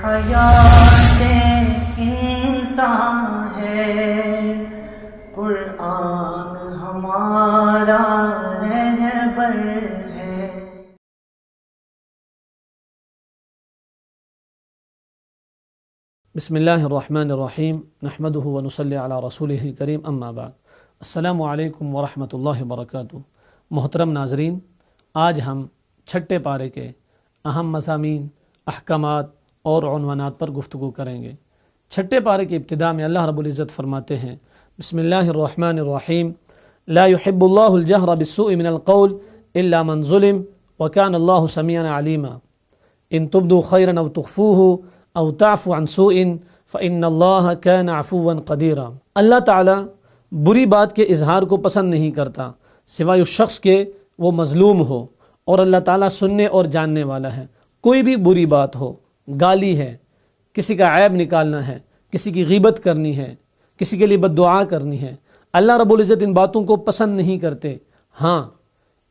حیات انسان ہے، قرآن ہمارا رہبر ہے۔ بسم اللہ الرحمن الرحیم، نحمدہ ونصلی علی رسولہ الکریم، اما بعد۔ السلام علیکم ورحمۃ اللہ وبرکاتہ۔ محترم ناظرین، آج ہم چھٹے پارے کے اہم مضامین، احکامات اور عنوانات پر گفتگو کریں گے۔ چھٹے پارے کی ابتدا میں اللہ رب العزت فرماتے ہیں، بسم اللہ الرحمن الرحیم، لا يحب اللہ الجہر بالسوء من القول الا من ظلم وکان اللہ سمیعا علیما ان تبدوا خیرا او تخفوه او تعفو عن سوء فإن اللہ کان عفوا قدیرا۔ اللہ تعالی بری بات کے اظہار کو پسند نہیں کرتا سوائے اس شخص کے وہ مظلوم ہو، اور اللہ تعالیٰ سننے اور جاننے والا ہے۔ کوئی بھی بری بات ہو، گالی ہے، کسی کا عیب نکالنا ہے، کسی کی غیبت کرنی ہے، کسی کے لیے بد دعا کرنی ہے، اللہ رب العزت ان باتوں کو پسند نہیں کرتے۔ ہاں،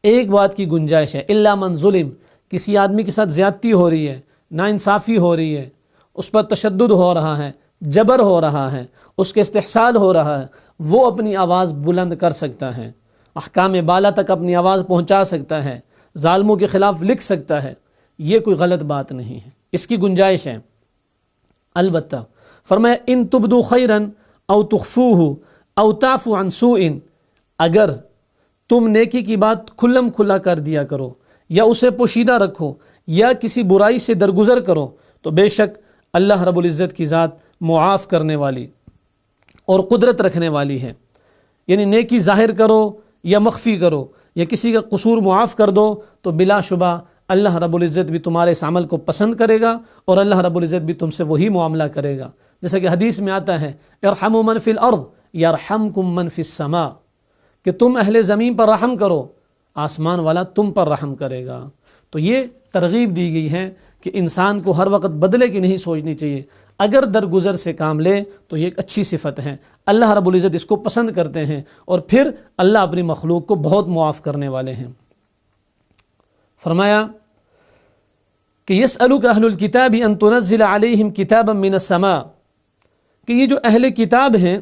ایک بات کی گنجائش ہے، الا من ظلم، کسی آدمی کے ساتھ زیادتی ہو رہی ہے، ناانصافی ہو رہی ہے، اس پر تشدد ہو رہا ہے، جبر ہو رہا ہے، اس کے استحصال ہو رہا ہے، وہ اپنی آواز بلند کر سکتا ہے، احکام بالا تک اپنی آواز پہنچا سکتا ہے، ظالموں کے خلاف لکھ سکتا ہے۔ یہ کوئی غلط بات نہیں ہے، اس کی گنجائش ہے۔ البتہ فرمایا ان تبدو خیرا او تخفوه او تعفو عن سوء، اگر تم نیکی کی بات کھلم کھلا کر دیا کرو، یا اسے پوشیدہ رکھو، یا کسی برائی سے درگزر کرو، تو بے شک اللہ رب العزت کی ذات معاف کرنے والی اور قدرت رکھنے والی ہے۔ یعنی نیکی ظاہر کرو یا مخفی کرو، یا کسی کا قصور معاف کر دو، تو بلا شبہ اللہ رب العزت بھی تمہارے اس عمل کو پسند کرے گا، اور اللہ رب العزت بھی تم سے وہی معاملہ کرے گا۔ جیسا کہ حدیث میں آتا ہے، ارحموا من فی الارض یرحمکم من فی السماء، کہ تم اہل زمین پر رحم کرو، آسمان والا تم پر رحم کرے گا۔ تو یہ ترغیب دی گئی ہے کہ انسان کو ہر وقت بدلے کی نہیں سوچنی چاہیے، اگر درگزر سے کام لے تو یہ ایک اچھی صفت ہے، اللہ رب العزت اس کو پسند کرتے ہیں، اور پھر اللہ اپنی مخلوق کو بہت معاف کرنے والے ہیں۔ فرمایا کہ یسألک اہل الکتاب ان تنزل علیہم کتابا من السماء، کہ یہ جو اہل کتاب ہیں،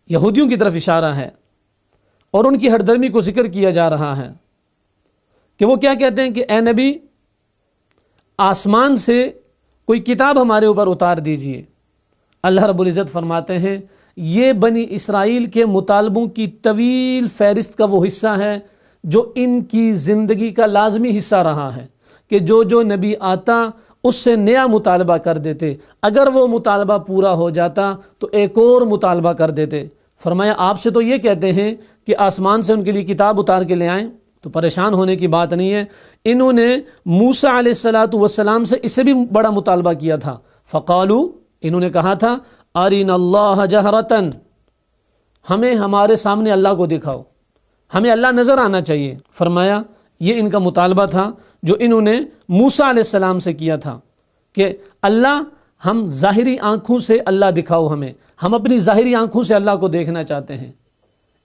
یہودیوں کی طرف اشارہ ہے، اور ان کی ہٹ درمی کو ذکر کیا جا رہا ہے کہ وہ کیا کہتے ہیں کہ اے نبی، آسمان سے کوئی کتاب ہمارے اوپر اتار دیجئے۔ اللہ رب العزت فرماتے ہیں یہ بنی اسرائیل کے مطالبوں کی طویل فہرست کا وہ حصہ ہے جو ان کی زندگی کا لازمی حصہ رہا ہے، کہ جو نبی آتا اس سے نیا مطالبہ کر دیتے، اگر وہ مطالبہ پورا ہو جاتا تو ایک اور مطالبہ کر دیتے۔ فرمایا آپ سے تو یہ کہتے ہیں کہ آسمان سے ان کے لیے کتاب اتار کے لے آئیں، تو پریشان ہونے کی بات نہیں ہے۔ انہوں نے موسیٰ علیہ السلام سے اس سے بھی بڑا مطالبہ کیا تھا، فقالو، انہوں نے کہا تھا ارنا اللہ جہرتن، ہمیں ہمارے سامنے اللہ کو دکھاؤ، ہمیں اللہ نظر آنا چاہیے۔ فرمایا یہ ان کا مطالبہ تھا جو انہوں نے موسیٰ علیہ السلام سے کیا تھا کہ اللہ، ہم ظاہری آنکھوں سے اللہ دکھاؤ ہمیں، ہم اپنی ظاہری آنکھوں سے اللہ کو دیکھنا چاہتے ہیں۔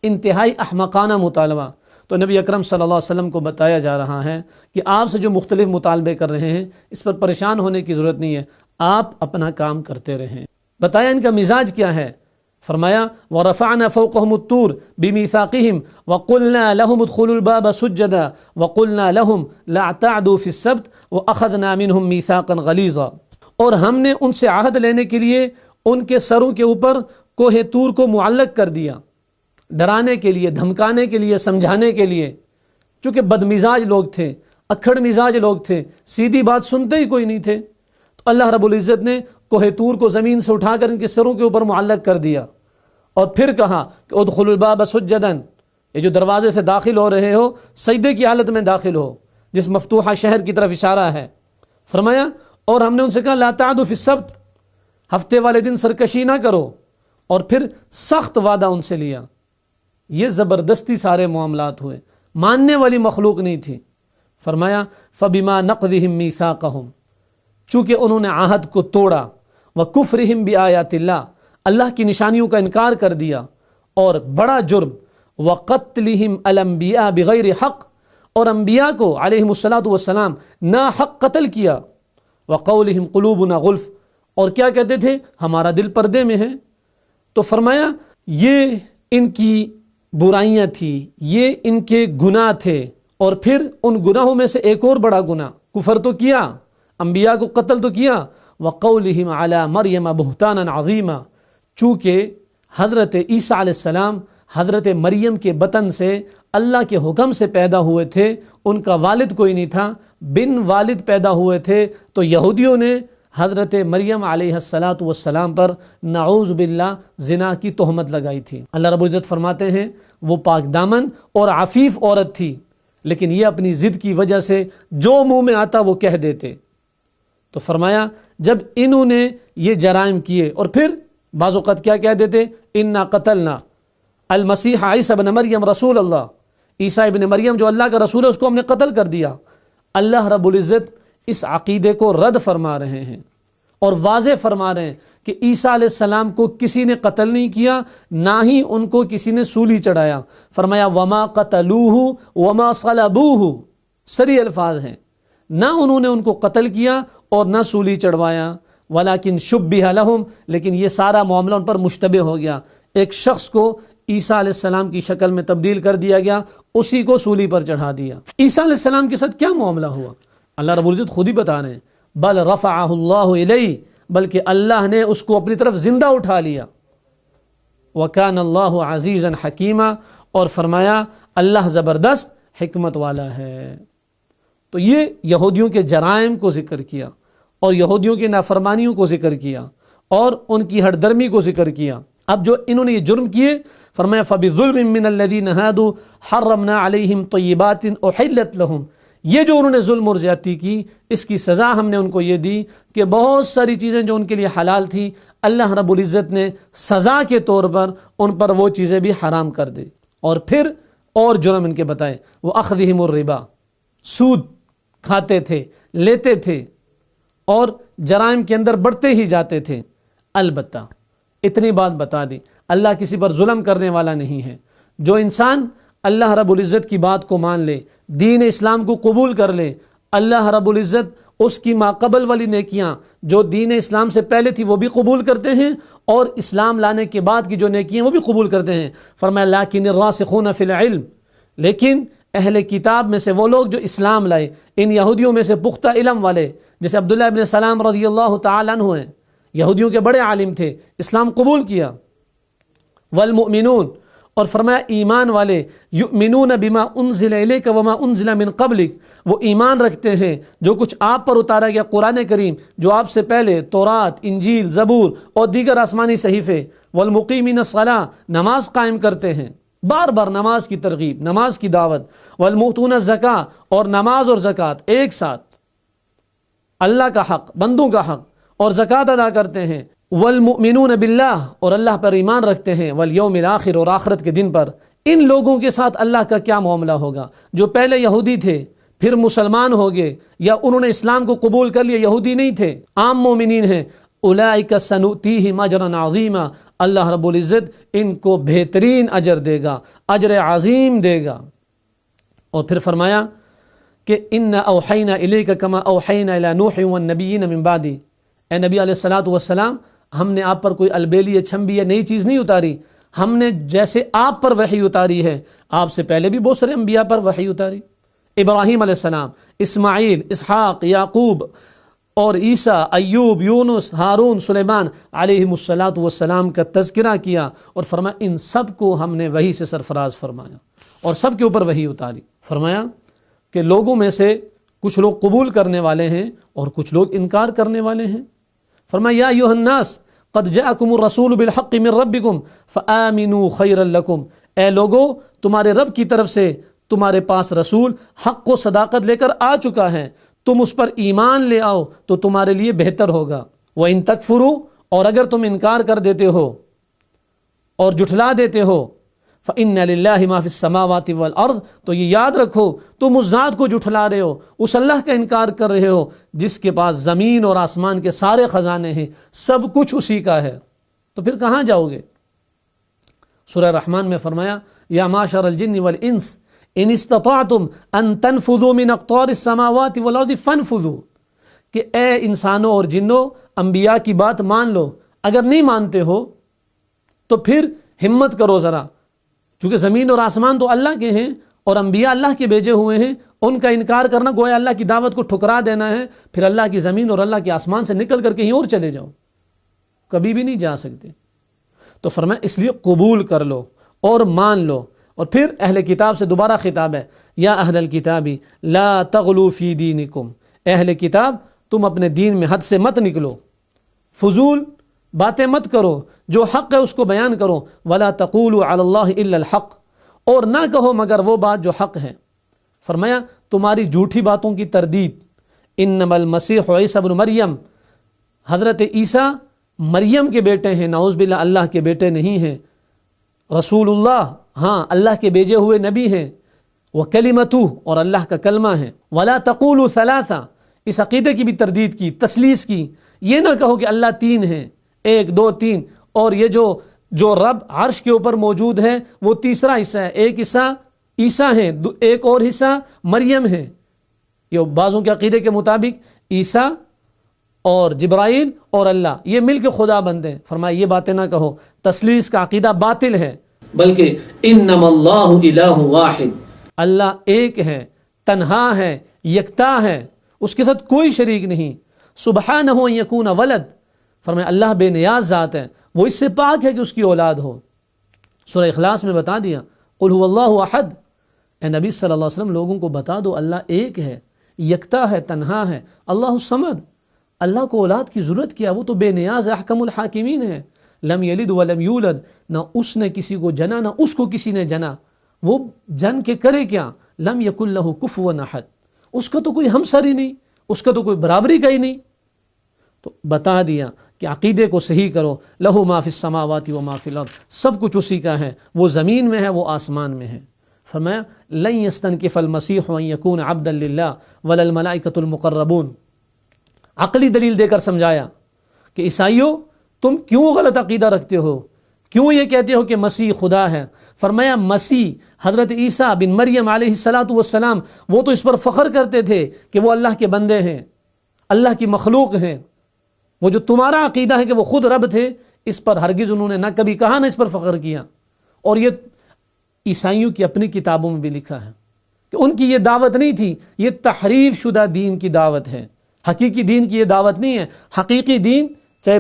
انتہائی احمقانہ مطالبہ۔ تو نبی اکرم صلی اللہ علیہ وسلم کو بتایا جا رہا ہے کہ آپ سے جو مختلف مطالبے کر رہے ہیں اس پر پریشان ہونے کی ضرورت نہیں ہے، آپ اپنا کام کرتے رہیں۔ بتایا ان کا مزاج کیا ہے۔ فرمایا وَرَفَعْنَا فَوْقَهُمُ الطُّورَ بِمِيثَاقِهِمْ وَقُلْنَا لَهُمُ ادْخُلُوا الْبَابَ سُجَّدًا وَقُلْنَا لَهُمْ لَا تَعْدُوا فِي السَّبْتِ وَأَخَذْنَا مِنْهُمْ مِيثَاقًا غَلِيظًا، اور ہم نے ان سے عہد لینے کے لیے ان کے سروں کے اوپر کوہ طور کو معلق کر دیا، ڈرانے کے لیے، دھمکانے کے لیے، سمجھانے کے لیے، چونکہ بد مزاج لوگ تھے، اکھڑ مزاج لوگ تھے، سیدھی بات سنتے ہی کوئی نہیں تھے، تو اللہ رب العزت نے کوہ طور کو زمین سے اٹھا کر ان کے سروں کے اوپر معلق کر دیا، اور پھر کہا کہ ادخلوا الباب سجدا، یہ جو دروازے سے داخل ہو رہے ہو سجدے کی حالت میں داخل ہو، جس مفتوحہ شہر کی طرف اشارہ ہے۔ فرمایا اور ہم نے ان سے کہا لا تعدوا فی السبت، ہفتے والے دن سرکشی نہ کرو، اور پھر سخت وعدہ ان سے لیا۔ یہ زبردستی سارے معاملات ہوئے، ماننے والی مخلوق نہیں تھی۔ فرمایا فبما نقضهم میثاقهم، چونکہ انہوں نے عہد کو توڑا، وکفرهم بآیات اللہ، اللہ کی نشانیوں کا انکار کر دیا، اور بڑا جرم وقتلهم الانبیاء بغیر حق، اور انبیاء کو علیہم الصلاۃ والسلام نا حق قتل کیا، وقولہم قلوبنا غلف، اور کیا کہتے تھے؟ ہمارا دل پردے میں ہے۔ تو فرمایا یہ ان کی برائیاں تھی، یہ ان کے گناہ تھے، اور پھر ان گناہوں میں سے ایک اور بڑا گناہ، کفر تو کیا، انبیاء کو قتل تو کیا، وقولہم علی مریم بہتانا عظیما، چونکہ حضرت عیسیٰ علیہ السلام حضرت مریم کے بطن سے اللہ کے حکم سے پیدا ہوئے تھے، ان کا والد کوئی نہیں تھا، بن والد پیدا ہوئے تھے، تو یہودیوں نے حضرت مریم علیہ السلام پر نعوذ باللہ زنا کی تہمت لگائی تھی۔ اللہ رب العزت فرماتے ہیں وہ پاک دامن اور عفیف عورت تھی، لیکن یہ اپنی ضد کی وجہ سے جو منہ میں آتا وہ کہہ دیتے۔ تو فرمایا جب انہوں نے یہ جرائم کیے، اور پھر بعض اوقات کیا کہہ دیتے؟ انا قتلنا المسیح عیسی ابن مریم رسول اللہ، عیسیٰ ابن مریم جو اللہ کا رسول ہے اس کو ہم نے قتل کر دیا۔ اللہ رب العزت اس عقیدے کو رد فرما رہے ہیں اور واضح فرما رہے ہیں کہ عیسیٰ علیہ السلام کو کسی نے قتل نہیں کیا، نہ ہی ان کو کسی نے سولی چڑھایا۔ فرمایا وما قتلوہ وما صلبوہ، سری الفاظ ہیں، نہ انہوں نے ان کو قتل کیا اور نہ سولی چڑھوایا، ولیکن شبہ لہم، لیکن یہ سارا معاملہ ان پر مشتبہ ہو گیا۔ ایک شخص کو عیسیٰ علیہ السلام کی شکل میں تبدیل کر دیا گیا، اسی کو سولی پر چڑھا دیا۔ عیسیٰ علیہ السلام کے ساتھ کیا معاملہ ہوا؟ اللہ رب العزت خود ہی بتا رہے ہیں، بل رفعہ اللہ الیہ، بلکہ اللہ نے اس کو اپنی طرف زندہ اٹھا لیا۔ وکان اللہ عزیزا حکیما، اور فرمایا اللہ زبردست حکمت والا ہے۔ تو یہ یہودیوں کے جرائم کو ذکر کیا، اور یہودیوں کی نافرمانیوں کو ذکر کیا، اور ان کی ہٹ درمی کو ذکر کیا۔ اب جو انہوں نے یہ جرم کیے، فرمایا فَبِظُلْمٍ مِّنَ الَّذِينَ هَادُوا حَرَّمْنَا عَلَيْهِمْ طَيِّبَاتٍ أُحِلَّتْ لَهُمْ، یہ جو انہوں نے ظلم اور زیادتی کی، اس کی سزا ہم نے ان کو یہ دی کہ بہت ساری چیزیں جو ان کے لیے حلال تھی، اللہ رب العزت نے سزا کے طور پر ان پر وہ چیزیں بھی حرام کر دی۔ اور پھر اور جرم ان کے بتائے، وہ اخذہم الربا، سود کھاتے تھے، لیتے تھے، اور جرائم کے اندر بڑھتے ہی جاتے تھے۔ البتہ اتنی بات بتا دی، اللہ کسی پر ظلم کرنے والا نہیں ہے۔ جو انسان اللہ رب العزت کی بات کو مان لے، دین اسلام کو قبول کر لے، اللہ رب العزت اس کی ماقبل والی نیکیاں جو دین اسلام سے پہلے تھی وہ بھی قبول کرتے ہیں، اور اسلام لانے کے بعد کی جو نیکیاں وہ بھی قبول کرتے ہیں۔ فرمایا لیکن الراسخون فی العلم، لیکن اہل کتاب میں سے وہ لوگ جو اسلام لائے، ان یہودیوں میں سے پختہ علم والے، جیسے عبداللہ ابن سلام رضی اللہ تعالیٰ عنہ ہیں، یہودیوں کے بڑے عالم تھے، اسلام قبول کیا۔ والمؤمنون، اور فرمایا ایمان والے، یؤمنون بما انزل الیک وما انزل من قبلک، وہ ایمان رکھتے ہیں جو کچھ آپ پر اتارا گیا قرآن کریم، جو آپ سے پہلے تورات، انجیل، زبور اور دیگر آسمانی صحیفے۔ والمقیمین الصلاۃ، نماز قائم کرتے ہیں، بار بار نماز کی ترغیب، نماز کی دعوت۔ والمؤتون الزکاۃ، اور نماز اور زکوٰۃ ایک ساتھ، اللہ کا حق، بندوں کا حق، اور زکوٰۃ ادا کرتے ہیں۔ والمؤمنون باللہ، اور اللہ پر ایمان رکھتے ہیں، والیوم الآخر، اور آخرت کے دن پر۔ ان لوگوں کے ساتھ اللہ کا کیا معاملہ ہوگا؟ جو پہلے یہودی تھے پھر مسلمان ہو گئے، یا انہوں نے اسلام کو قبول کر لیا، یہودی نہیں تھے، عام مومنین ہیں۔ اولئک سنؤتیہم اجرا عظیما، اللہ رب العزت ان کو بہترین اجر دے گا، اجر عظیم دے گا۔ اور پھر فرمایا کہ انا اوحینا الیک کما اوحینا الی نوح والنبیین من بعدی، اے نبی علیہ الصلوۃ والسلام، ہم نے آپ پر کوئی البیلی یا چھمبی یا نئی چیز نہیں اتاری، ہم نے جیسے آپ پر وحی اتاری ہے، آپ سے پہلے بھی بہت سارے انبیاء پر وحی اتاری، ابراہیم علیہ السلام، اسماعیل، اسحاق، یعقوب اور عیسیٰ، ایوب، یونس، ہارون، سلیمان علیہم الصلوۃ والسلام کا تذکرہ کیا، اور فرمایا ان سب کو ہم نے وحی سے سرفراز فرمایا اور سب کے اوپر وحی اتاری۔ فرمایا کہ لوگوں میں سے کچھ لوگ قبول کرنے والے ہیں اور کچھ لوگ انکار کرنے والے ہیں۔ فرمایا یا ایھا الناس قد جاءکم الرسول بالحق من ربکم فآمنوا خیرا لکم، اے لوگو تمہارے رب کی طرف سے تمہارے پاس رسول حق و صداقت لے کر آ چکا ہے، تم اس پر ایمان لے آؤ تو تمہارے لیے بہتر ہوگا۔ وَإِن تَكْفُرُوا، اور اگر تم انکار کر دیتے ہو اور جھٹلا دیتے ہو، فَإِنَّ لِلَّهِ مَا فِي السَّمَاوَاتِ وَالْأَرْضِ، تو یہ یاد رکھو تم اس ذات کو جھٹلا رہے ہو، اس اللہ کا انکار کر رہے ہو جس کے پاس زمین اور آسمان کے سارے خزانے ہیں، سب کچھ اسی کا ہے، تو پھر کہاں جاؤ گے؟ سورہ رحمان میں فرمایا یا معشر الجن والانس ان استطعتم ان تنفذوا من اقطار السماوات والارض فانفذوا، کہ اے انسانوں اور جنوں انبیاء کی بات مان لو، اگر نہیں مانتے ہو تو پھر ہمت کرو ذرا، چونکہ زمین اور آسمان تو اللہ کے ہیں اور انبیاء اللہ کے بھیجے ہوئے ہیں، ان کا انکار کرنا گویا اللہ کی دعوت کو ٹھکرا دینا ہے، پھر اللہ کی زمین اور اللہ کے آسمان سے نکل کر کہیں اور چلے جاؤ، کبھی بھی نہیں جا سکتے۔ تو فرمایا اس لیے قبول کر لو اور مان لو۔ اور پھر اہل کتاب سے دوبارہ خطاب ہے، یا اہل الکتاب لا تغلوا فی دینکم، اہل کتاب تم اپنے دین میں حد سے مت نکلو، فضول باتیں مت کرو، جو حق ہے اس کو بیان کرو، ولا تقولوا علی اللہ الا الحق، اور نہ کہو مگر وہ بات جو حق ہے۔ فرمایا تمہاری جھوٹی باتوں کی تردید، انما المسیح عیسی ابن مریم، حضرت عیسیٰ مریم کے بیٹے ہیں، نعوذ باللہ اللہ کے بیٹے نہیں ہیں، رسول اللہ، ہاں اللہ کے بھیجے ہوئے نبی ہیں، وکلمتہ، اور اللہ کا کلمہ ہے، ولا تقولوا ثلاثہ، اس عقیدے کی بھی تردید کی، تثلیث کی، یہ نہ کہو کہ اللہ تین ہیں، ایک دو تین، اور یہ جو رب عرش کے اوپر موجود ہے وہ تیسرا حصہ ہے، ایک حصہ عیسیٰ ہیں، ایک اور حصہ مریم ہے، یہ بعضوں کے عقیدے کے مطابق عیسیٰ اور جبرائیل اور اللہ یہ مل کے خدا بندے ہیں۔ فرمایا یہ باتیں نہ کہو، تثلیث کا عقیدہ باطل ہے، بلکہ انما اللہ الہ واحد، اللہ ایک ہے، تنہا ہے، یکتا ہے، اس کے ساتھ کوئی شریک نہیں، سبحانہ ان یکون ولد، فرمایا اللہ بے نیاز ذات ہے، وہ اس سے پاک ہے کہ اس کی اولاد ہو۔ سورہ اخلاص میں بتا دیا قل هو اللہ احد، اے نبی صلی اللہ علیہ وسلم لوگوں کو بتا دو اللہ ایک ہے، یکتا ہے، تنہا ہے، اللہ الصمد، اللہ کو اولاد کی ضرورت کیا، وہ تو بے نیاز ہے، احکم الحاکمین ہے، لم یلد ولم یولد، نہ اس نے کسی کو جنا نہ اس کو کسی نے جنا، وہ جن کے کرے کیا، لم یکن لہ کفوا احد، اس کا تو کوئی ہمسر ہی نہیں، اس کا تو کوئی برابری کا ہی نہیں۔ تو بتا دیا کہ عقیدے کو صحیح کرو، لہ ما فی السماوات و ما فی الارض، سب کچھ اسی کا ہے، وہ زمین میں ہے وہ آسمان میں ہے۔ فرمایا لن یستنکف المسیح ان یکون عبدا للہ ولا الملائکۃ المقربون، عقلی دلیل دے کر سمجھایا کہ عیسائیوں تم کیوں غلط عقیدہ رکھتے ہو، کیوں یہ کہتے ہو کہ مسیح خدا ہے۔ فرمایا مسیح حضرت عیسیٰ بن مریم علیہ الصلاۃ والسلام وہ تو اس پر فخر کرتے تھے کہ وہ اللہ کے بندے ہیں، اللہ کی مخلوق ہیں، وہ جو تمہارا عقیدہ ہے کہ وہ خود رب تھے، اس پر ہرگز انہوں نے نہ کبھی کہا نہ اس پر فخر کیا۔ اور یہ عیسائیوں کی اپنی کتابوں میں بھی لکھا ہے کہ ان کی یہ دعوت نہیں تھی، یہ تحریف شدہ دین کی دعوت ہے، حقیقی دین کی یہ دعوت نہیں ہے۔ حقیقی دین چاہے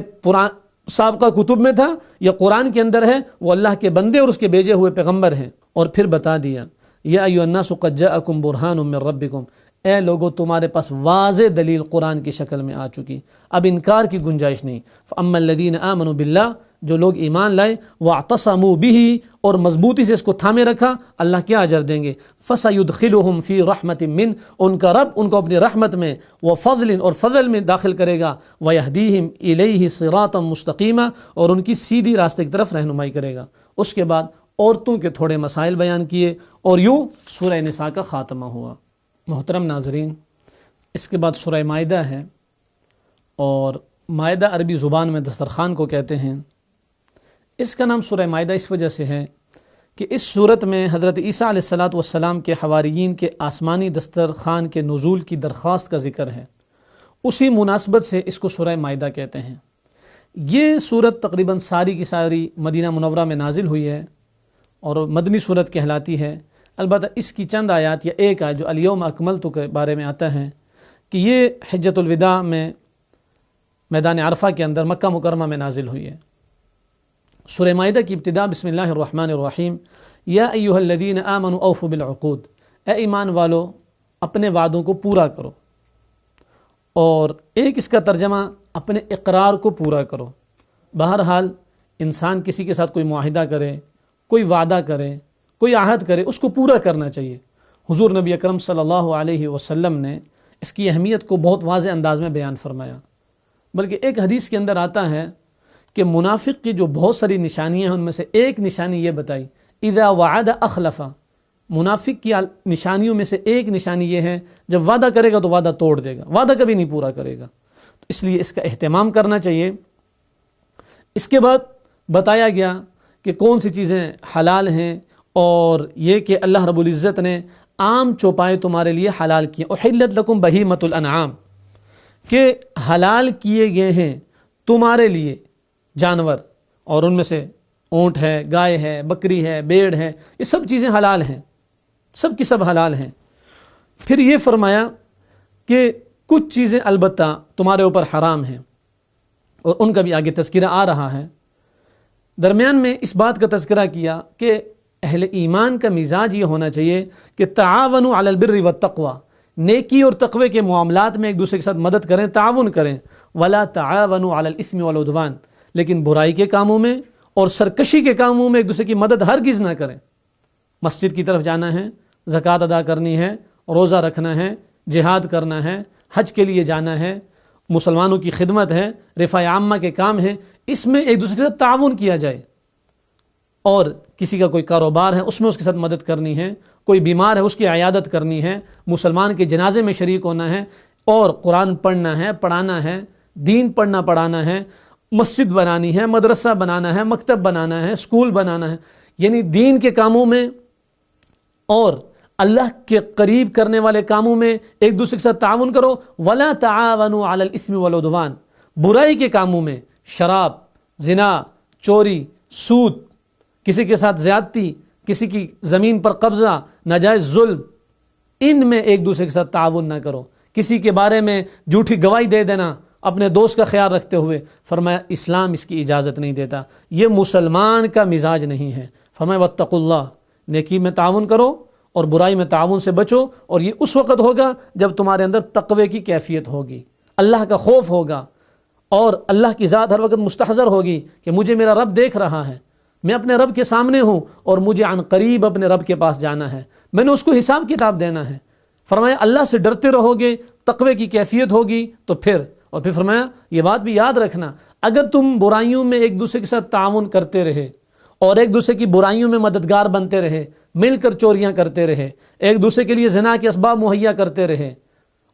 سابقہ کتب میں تھا یا قرآن کے اندر ہے، وہ اللہ کے بندے اور اس کے بھیجے ہوئے پیغمبر ہیں۔ اور پھر بتا دیا یا ایھا الناس قد جاءکم برہان من ربکم، اے لوگو تمہارے پاس واضح دلیل قرآن کی شکل میں آ چکی، اب انکار کی گنجائش نہیں۔ فاما الذین آمنوا باللہ، جو لوگ ایمان لائے، واعتصموا بہ، اور مضبوطی سے اس کو تھامے رکھا، اللہ کیا اجر دیں گے، فسیدخلہم فی رحمت من، ان کا رب ان کو اپنی رحمت میں، وفضل، اور فضل میں داخل کرے گا، ویہدیہم الیہ صراطا مستقیما، اور ان کی سیدھی راستے کی طرف رہنمائی کرے گا۔ اس کے بعد عورتوں کے تھوڑے مسائل بیان کیے اور یوں سورہ نساء کا خاتمہ ہوا۔ محترم ناظرین، اس کے بعد سورہ مائدہ ہے، اور مائدہ عربی زبان میں دسترخوان کو کہتے ہیں۔ اس کا نام سورہ مائدہ اس وجہ سے ہے کہ اس صورت میں حضرت عیسیٰ علیہ الصلاۃ والسلام کے حواریین کے آسمانی دسترخوان کے نزول کی درخواست کا ذکر ہے، اسی مناسبت سے اس کو سورہ مائدہ کہتے ہیں۔ یہ صورت تقریباً ساری کی ساری مدینہ منورہ میں نازل ہوئی ہے اور مدنی صورت کہلاتی ہے۔ البتہ اس کی چند آیات یا ایک آیت جو الیوم اکملت کے بارے میں آتا ہے کہ یہ حجۃ الوداع میں میدان عرفہ کے اندر مکہ مکرمہ میں نازل ہوئی ہے۔ سورہ مائدہ کی ابتدا بسم اللہ الرحمن الرحیم، یا ایھا الذین آمنوا اوفوا بالعقود، اے ایمان والو اپنے وعدوں کو پورا کرو، اور ایک اس کا ترجمہ اپنے اقرار کو پورا کرو۔ بہرحال انسان کسی کے ساتھ کوئی معاہدہ کرے، کوئی وعدہ کرے، کوئی عہد کرے، اس کو پورا کرنا چاہیے۔ حضور نبی اکرم صلی اللہ علیہ وسلم نے اس کی اہمیت کو بہت واضح انداز میں بیان فرمایا، بلکہ ایک حدیث کے اندر آتا ہے کہ منافق کی جو بہت ساری نشانیاں ہیں ان میں سے ایک نشانی یہ بتائی، اذا وعد اخلف، منافق کی نشانیوں میں سے ایک نشانی یہ ہے جب وعدہ کرے گا تو وعدہ توڑ دے گا، وعدہ کبھی نہیں پورا کرے گا، تو اس لیے اس کا اہتمام کرنا چاہیے۔ اس کے بعد بتایا گیا کہ کون سی چیزیں حلال ہیں، اور یہ کہ اللہ رب العزت نے عام چوپائے تمہارے لیے حلال کیے، احلت لکم بہیمۃ الانعام، کہ حلال کیے گئے ہیں تمہارے لیے جانور، اور ان میں سے اونٹ ہے، گائے ہے، بکری ہے، بھیڑ ہے، یہ سب چیزیں حلال ہیں، سب کی سب حلال ہیں۔ پھر یہ فرمایا کہ کچھ چیزیں البتہ تمہارے اوپر حرام ہیں، اور ان کا بھی آگے تذکرہ آ رہا ہے۔ درمیان میں اس بات کا تذکرہ کیا کہ اہل ایمان کا مزاج یہ ہونا چاہیے کہ تعاونوا علی البر والتقوی، نیکی اور تقوی کے معاملات میں ایک دوسرے کے ساتھ مدد کریں، تعاون کریں، ولا تعاونوا علی الاثم والعدوان، لیکن برائی کے کاموں میں اور سرکشی کے کاموں میں ایک دوسرے کی مدد ہرگز نہ کریں۔ مسجد کی طرف جانا ہے، زکوٰۃ ادا کرنی ہے، روزہ رکھنا ہے، جہاد کرنا ہے، حج کے لیے جانا ہے، مسلمانوں کی خدمت ہے، رفاع عامہ کے کام ہے، اس میں ایک دوسرے کے ساتھ تعاون کیا جائے۔ اور کسی کا کوئی کاروبار ہے، اس میں اس کے ساتھ مدد کرنی ہے، کوئی بیمار ہے اس کی عیادت کرنی ہے، مسلمان کے جنازے میں شریک ہونا ہے، اور قرآن پڑھنا ہے، پڑھانا ہے، دین پڑھنا پڑھانا ہے، مسجد بنانی ہے، مدرسہ بنانا ہے، مکتب بنانا ہے، اسکول بنانا ہے، یعنی دین کے کاموں میں اور اللہ کے قریب کرنے والے کاموں میں ایک دوسرے کے ساتھ تعاون کرو۔ ولا تعاونوا علی الاثم والعدوان، برائی کے کاموں میں شراب، زنا، چوری، سود، کسی کے ساتھ زیادتی، کسی کی زمین پر قبضہ، ناجائز ظلم، ان میں ایک دوسرے کے ساتھ تعاون نہ کرو۔ کسی کے بارے میں جھوٹی گواہی دے دینا اپنے دوست کا خیال رکھتے ہوئے، فرمایا اسلام اس کی اجازت نہیں دیتا، یہ مسلمان کا مزاج نہیں ہے۔ فرمایا واتقوا اللہ، نیکی میں تعاون کرو اور برائی میں تعاون سے بچو، اور یہ اس وقت ہوگا جب تمہارے اندر تقوی کی کیفیت ہوگی، اللہ کا خوف ہوگا، اور اللہ کی ذات ہر وقت مستحضر ہوگی کہ مجھے میرا رب دیکھ رہا ہے، میں اپنے رب کے سامنے ہوں، اور مجھے عن قریب اپنے رب کے پاس جانا ہے، میں نے اس کو حساب کتاب دینا ہے۔ فرمایا اللہ سے ڈرتے رہو گے، تقوی کی کیفیت ہوگی تو پھر فرمایا یہ بات بھی یاد رکھنا، اگر تم برائیوں میں ایک دوسرے کے ساتھ تعاون کرتے رہے اور ایک دوسرے کی برائیوں میں مددگار بنتے رہے، مل کر چوریاں کرتے رہے، ایک دوسرے کے لیے زنا کے اسباب مہیا کرتے رہے،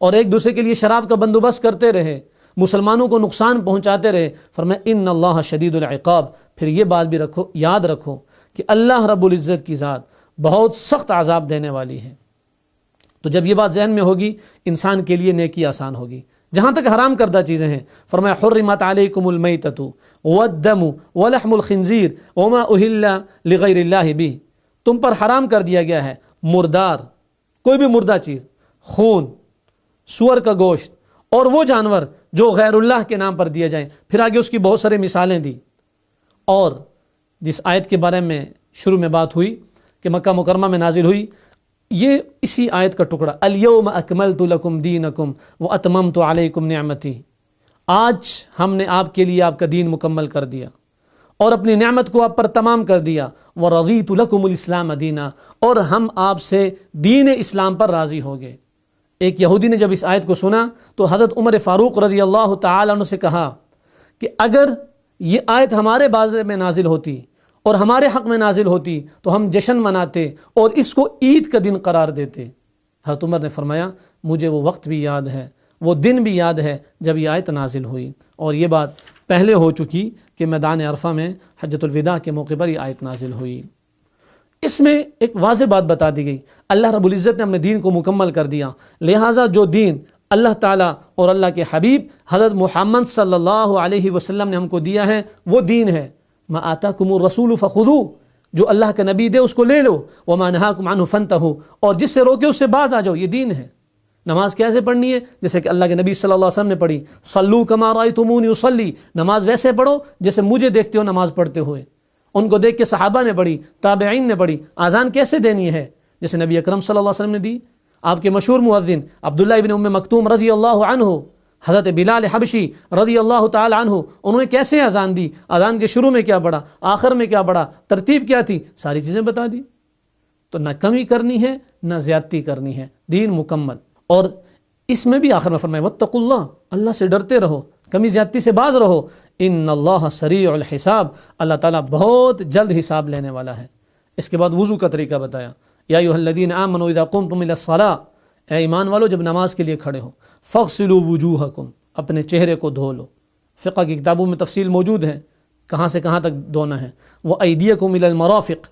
اور ایک دوسرے کے لیے شراب کا بندوبست کرتے رہے، مسلمانوں کو نقصان پہنچاتے رہے، فرمایا ان اللہ شدید العقاب، پھر یہ بات بھی یاد رکھو کہ اللہ رب العزت کی ذات بہت سخت عذاب دینے والی ہے۔ تو جب یہ بات ذہن میں ہوگی، انسان کے لیے نیکی آسان ہوگی۔ جہاں تک حرام کردہ چیزیں ہیں، فرمایا حرمت علیکم المیتۃ والدم ولحم الخنزیر وما اہل لغیر اللہ بہ، تم پر حرام کر دیا گیا ہے مردار، کوئی بھی مردہ چیز، خون، سور کا گوشت، اور وہ جانور جو غیر اللہ کے نام پر دیے جائیں۔ پھر آگے اس کی بہت سارے مثالیں دی، اور جس آیت کے بارے میں شروع میں بات ہوئی کہ مکہ مکرمہ میں نازل ہوئی، یہ اسی آیت کا ٹکڑا، الیوم اکملت لکم دینکم واتممت علیکم نعمتی، آج ہم نے آپ کے لیے آپ کا دین مکمل کر دیا اور اپنی نعمت کو آپ پر تمام کر دیا، ورضیت لکم الاسلام دینا، اور ہم آپ سے دین اسلام پر راضی ہو گئے۔ ایک یہودی نے جب اس آیت کو سنا تو حضرت عمر فاروق رضی اللہ تعالی عنہ سے کہا کہ اگر یہ آیت ہمارے بارے میں نازل ہوتی اور ہمارے حق میں نازل ہوتی تو ہم جشن مناتے اور اس کو عید کا دن قرار دیتے۔ حضرت عمر نے فرمایا مجھے وہ وقت بھی یاد ہے، وہ دن بھی یاد ہے جب یہ آیت نازل ہوئی، اور یہ بات پہلے ہو چکی کہ میدان عرفہ میں حجۃ الوداع کے موقع پر یہ آیت نازل ہوئی۔ اس میں ایک واضح بات بتا دی گئی، اللہ رب العزت نے اپنے دین کو مکمل کر دیا، لہٰذا جو دین اللہ تعالیٰ اور اللہ کے حبیب حضرت محمد صلی اللہ علیہ وسلم نے ہم کو دیا ہے وہ دین ہے۔ ما آتاکم الرسول فخذوہ، جو اللہ کا نبی دے اس کو لے لو، وما نہاکم عنہ فانتہوا، اور جس سے روکے اس سے باز آ جاؤ، یہ دین ہے۔ نماز کیسے پڑھنی ہے؟ جیسے کہ اللہ کے نبی صلی اللہ علیہ وسلم نے پڑھی، صلو کما رأیتمونی اصلی، نماز ویسے پڑھو جیسے مجھے دیکھتے ہو نماز پڑھتے ہوئے۔ ان کو دیکھ کے صحابہ نے پڑھی، تابعین نے پڑھی۔ آذان کیسے دینی ہے؟ جیسے نبی اکرم صلی اللہ علیہ وسلم نے دی۔ آپ کے مشہور مؤذن عبداللہ ابن ام مکتوم رضی اللہ عنہ، حضرت بلال حبشی رضی اللہ تعالی عنہ، انہوں نے کیسے اذان دی، اذان کے شروع میں کیا پڑھا، آخر میں کیا پڑھا، ترتیب کیا تھی، ساری چیزیں بتا دی۔ تو نہ کمی کرنی ہے نہ زیادتی کرنی ہے، دین مکمل۔ اور اس میں بھی آخر میں فرمایا واتقوا اللہ، اللہ سے ڈرتے رہو، کمی زیادتی سے باز رہو، ان اللہ سریع الحساب، اللہ تعالیٰ بہت جلد حساب لینے والا ہے۔ اس کے بعد وضو کا طریقہ بتایا، یا ایھا الذین آمنوا اذا قمتم الی الصلاۃ، اے ایمان والو جب نماز کے لیے کھڑے ہو، فاغسلوا وجوہکم، اپنے چہرے کو دھو لو۔ فقہ کی کتابوں میں تفصیل موجود ہے کہاں سے کہاں تک دھونا ہے۔ وایدیکم الی المرافق،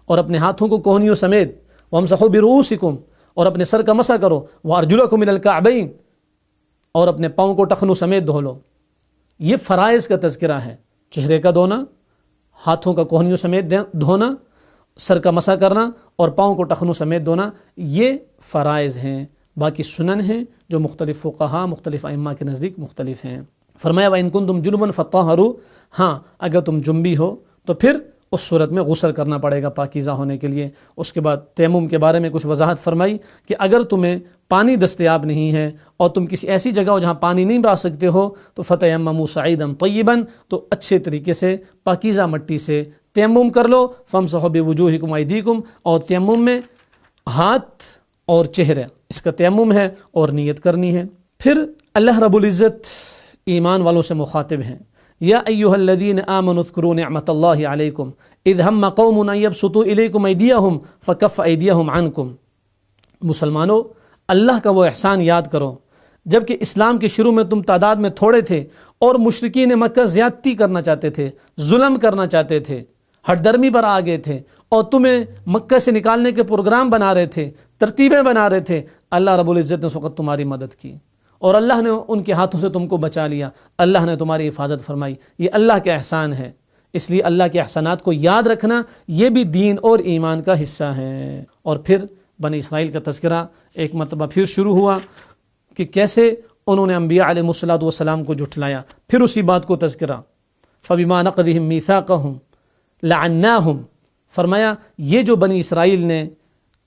اور اپنے ہاتھوں کو کوہنیوں سمیت، وامسحوا برؤوسکم، اور اپنے سر کا مسح کرو، وارجلکم الی الکعبین، اور اپنے پاؤں کو ٹخنوں سمیت دھو لو. یہ فرائض کا تذکرہ ہے. چہرے کا دھونا، ہاتھوں کا کوہنیوں سمیت دھونا، سر کا مسح کرنا اور پاؤں کو ٹخنوں سمیت دھونا، یہ فرائض ہیں. باقی سنن ہیں جو مختلف فقہا، مختلف ائمہ کے نزدیک مختلف ہیں. فرمایا وَإِن كُنتُمْ جُنُبًا فَطَهَّرُوا، ہاں اگر تم جنبی ہو تو پھر اس صورت میں غسل کرنا پڑے گا پاکیزہ ہونے کے لیے. اس کے بعد تیمم کے بارے میں کچھ وضاحت فرمائی کہ اگر تمہیں پانی دستیاب نہیں ہے اور تم کسی ایسی جگہ ہو جہاں پانی نہیں لا سکتے ہو تو فَتَيَمَّمُوا صَعِيدًا طَيِّبًا، تو اچھے طریقے سے پاکیزہ مٹی سے تیمم کر لو. فَامْسَحُوا بِوُجُوهِكُمْ وَأَيْدِيكُمْ، اور تیمم میں ہاتھ اور چہرہ اس کا تیمم ہے اور نیت کرنی ہے. پھر اللہ رب العزت ایمان والوں سے مخاطب ہیں. یا ایھا الذین آمنوا اذکروا نعمت اللہ علیکم اذ ہم قوم ان یبسطوا الیکم ایدیہم فکف ایدیہم عنکم. مسلمانوں، اللہ کا وہ احسان یاد کرو جبکہ اسلام کے شروع میں تم تعداد میں تھوڑے تھے اور مشرکین مکہ زیادتی کرنا چاہتے تھے، ظلم کرنا چاہتے تھے، ہٹ درمی پر آ گئے تھے اور تمہیں مکہ سے نکالنے کے پروگرام بنا رہے تھے، ترتیبیں بنا رہے تھے. اللہ رب العزت نے اس وقت تمہاری مدد کی اور اللہ نے ان کے ہاتھوں سے تم کو بچا لیا. اللہ نے تمہاری حفاظت فرمائی. یہ اللہ کے احسان ہے. اس لیے اللہ کے احسانات کو یاد رکھنا یہ بھی دین اور ایمان کا حصہ ہے. اور پھر بنی اسرائیل کا تذکرہ ایک مرتبہ پھر شروع ہوا کہ کیسے انہوں نے انبیاء علیہ الصلوۃ والسلام کو جھٹلایا. پھر اسی بات کو تذکرہ فبما نقضهم میثاقهم لعناهم. فرمایا یہ جو بنی اسرائیل نے،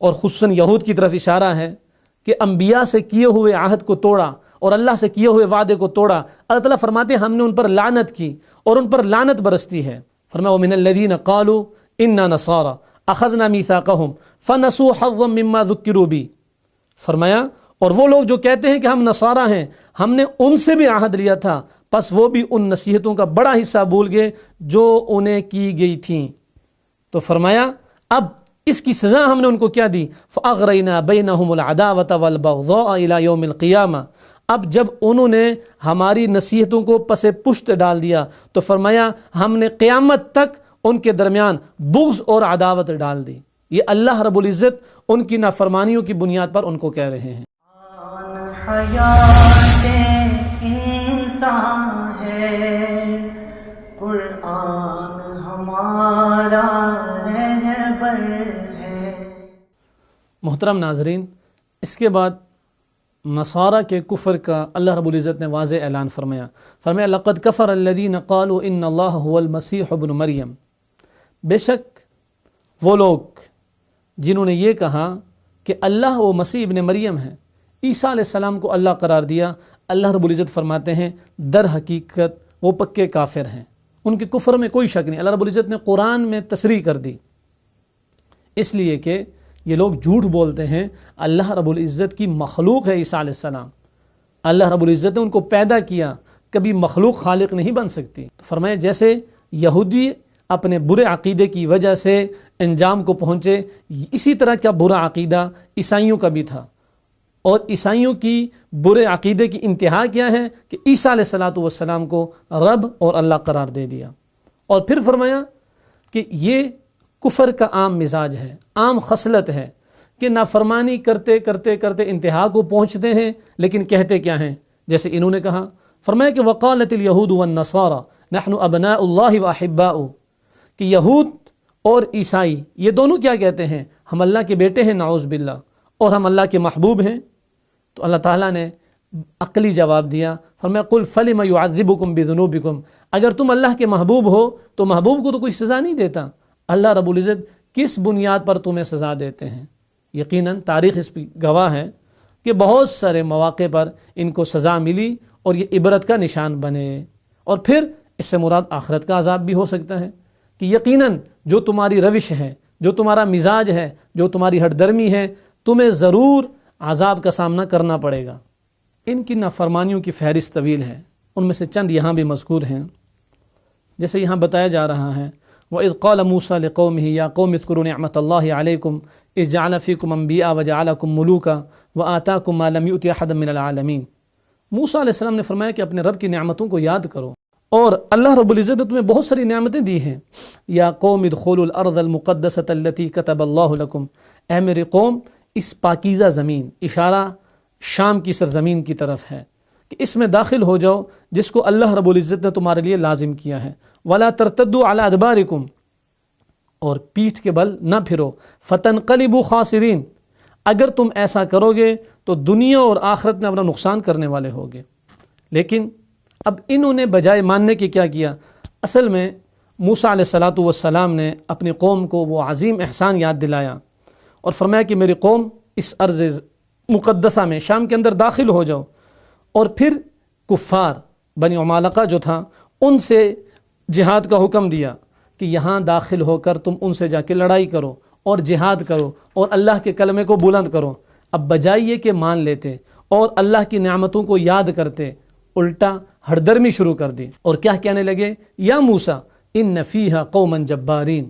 اور خصوصاً یہود کی طرف اشارہ ہے کہ انبیاء سے کیے ہوئے عہد کو توڑا اور اللہ سے کیے ہوئے وعدے کو توڑا. اللہ تعالیٰ فرماتے ہیں ہم نے ان پر لعنت کی اور ان پر لعنت برستی ہے. فرمایا وَمِنَ الَّذِينَ قَالُوا إِنَّا نَصَارَى أَخَذْنَا مِيثَاقَهُمْ فَنَسُوا حَظًّا مِّمَّا ذُكِّرُوا بِهِ. فرمایا اور وہ لوگ جو کہتے ہیں کہ ہم نصارہ ہیں، ہم نے ان سے بھی عہد لیا تھا، پس وہ بھی ان نصیحتوں کا بڑا حصہ بھول گئے جو انہیں کی گئی تھیں. تو فرمایا اب اس کی سزا ہم نے ان کو کیا دی؟ فَأَغْرَيْنَا بَيْنَهُمُ الْعَدَاوَةَ وَالْبَغْضَاءَ إِلَى يَوْمِ الْقِيَامَةِ. اب جب انہوں نے ہماری نصیحتوں کو پس پشت ڈال دیا تو فرمایا ہم نے قیامت تک ان کے درمیان بغض اور عداوت ڈال دی. یہ اللہ رب العزت ان کی نافرمانیوں کی بنیاد پر ان کو کہہ رہے ہیں. حیات انسان ہے قرآن ہمارا رہبر ہے. محترم ناظرین، اس کے بعد نصارہ کے کفر کا اللہ رب العزت نے واضح اعلان فرمایا. لقد کفر الذین قالوا ان اللہ هو المسیح ابن مریم. بے شک وہ لوگ جنہوں نے یہ کہا کہ اللہ وہ مسیح ابن مریم ہے، عیسیٰ علیہ السلام کو اللہ قرار دیا، اللہ رب العزت فرماتے ہیں در حقیقت وہ پکے کافر ہیں. ان کے کفر میں کوئی شک نہیں. اللہ رب العزت نے قرآن میں تصریح کر دی، اس لیے کہ یہ لوگ جھوٹ بولتے ہیں. اللہ رب العزت کی مخلوق ہے عیسیٰ علیہ السلام. اللہ رب العزت نے ان کو پیدا کیا، کبھی مخلوق خالق نہیں بن سکتی. تو فرمایا جیسے یہودی اپنے برے عقیدے کی وجہ سے انجام کو پہنچے، اسی طرح کا برا عقیدہ عیسائیوں کا بھی تھا. اور عیسائیوں کی برے عقیدے کی انتہا کیا ہے کہ عیسیٰ علیہ السلام کو رب اور اللہ قرار دے دیا. اور پھر فرمایا کہ یہ کفر کا عام مزاج ہے، عام خصلت ہے کہ نافرمانی کرتے کرتے کرتے انتہا کو پہنچتے ہیں، لیکن کہتے کیا ہیں؟ جیسے انہوں نے کہا، فرمایا کہ وقالت اليہود والنصارى نحن ابناء اللہ واحباؤہ، کہ یہود اور عیسائی یہ دونوں کیا کہتے ہیں؟ ہم اللہ کے بیٹے ہیں نعوذ باللہ، اور ہم اللہ کے محبوب ہیں. تو اللہ تعالیٰ نے عقلی جواب دیا. فرمایا قل فلم يعذبكم بذنوبكم. اگر تم اللہ کے محبوب ہو تو محبوب کو تو کوئی سزا نہیں دیتا. اللہ رب العزت کس بنیاد پر تمہیں سزا دیتے ہیں؟ یقیناً تاریخ اس پہ گواہ ہے کہ بہت سارے مواقع پر ان کو سزا ملی اور یہ عبرت کا نشان بنے. اور پھر اس سے مراد آخرت کا عذاب بھی ہو سکتا ہے کہ یقیناً جو تمہاری روش ہے، جو تمہارا مزاج ہے، جو تمہاری ہٹ درمی ہے، تمہیں ضرور عذاب کا سامنا کرنا پڑے گا. ان کی نافرمانیوں کی فہرست طویل ہے، ان میں سے چند یہاں بھی مذکور ہیں. جیسے یہاں بتایا جا رہا ہے وَإِذْ قَالَ مُوسَىٰ لِقَوْمِهِ يَا قَوْمِ اذْكُرُوا نِعْمَةَ اللَّهِ عَلَيْكُمْ إِذْ جَعَلَ فِيكُمْ أَنْبِيَاءَ وَجَعَلَكُمْ مُلُوكًا وَآتَاكُمْ مَا لَمْ يُؤْتِ أَحَدًا مِّنَ الْعَالَمِينَ. موسیٰ علیہ السلام نے فرمایا کہ اپنے رب کی نعمتوں کو یاد کرو، اور اللہ رب العزت نے تمہیں بہت ساری نعمتیں دی ہیں. یا قوم ادخلوا الارض المقدسۃ التي كتب اللہ لكم. اے میرے قوم، اس پاکیزہ زمین، اشارہ شام کی سرزمین کی طرف ہے کہ اس میں داخل ہو جاؤ جس کو اللہ رب العزت نے تمہارے لیے لازم کیا ہے. ولا ترتدوا علی ادبارکم، اور پیٹھ کے بل نہ پھرو. فتنقلبوا خاسرین، اگر تم ایسا کرو گے تو دنیا اور آخرت میں اپنا نقصان کرنے والے ہوگے. لیکن اب انہوں نے بجائے ماننے کے کیا کیا؟ اصل میں موسیٰ علیہ السلام نے اپنی قوم کو وہ عظیم احسان یاد دلایا اور فرمایا کہ میری قوم اس ارض مقدسہ میں شام کے اندر داخل ہو جاؤ. اور پھر کفار بنی عمالقہ جو تھا ان سے جہاد کا حکم دیا کہ یہاں داخل ہو کر تم ان سے جا کے لڑائی کرو اور جہاد کرو اور اللہ کے کلمے کو بلند کرو. اب بجائے یہ کہ مان لیتے اور اللہ کی نعمتوں کو یاد کرتے، الٹا ہردرمی شروع کر دی اور کیا کہنے لگے؟ یا موسیٰ ان فیہا قوما جبارین.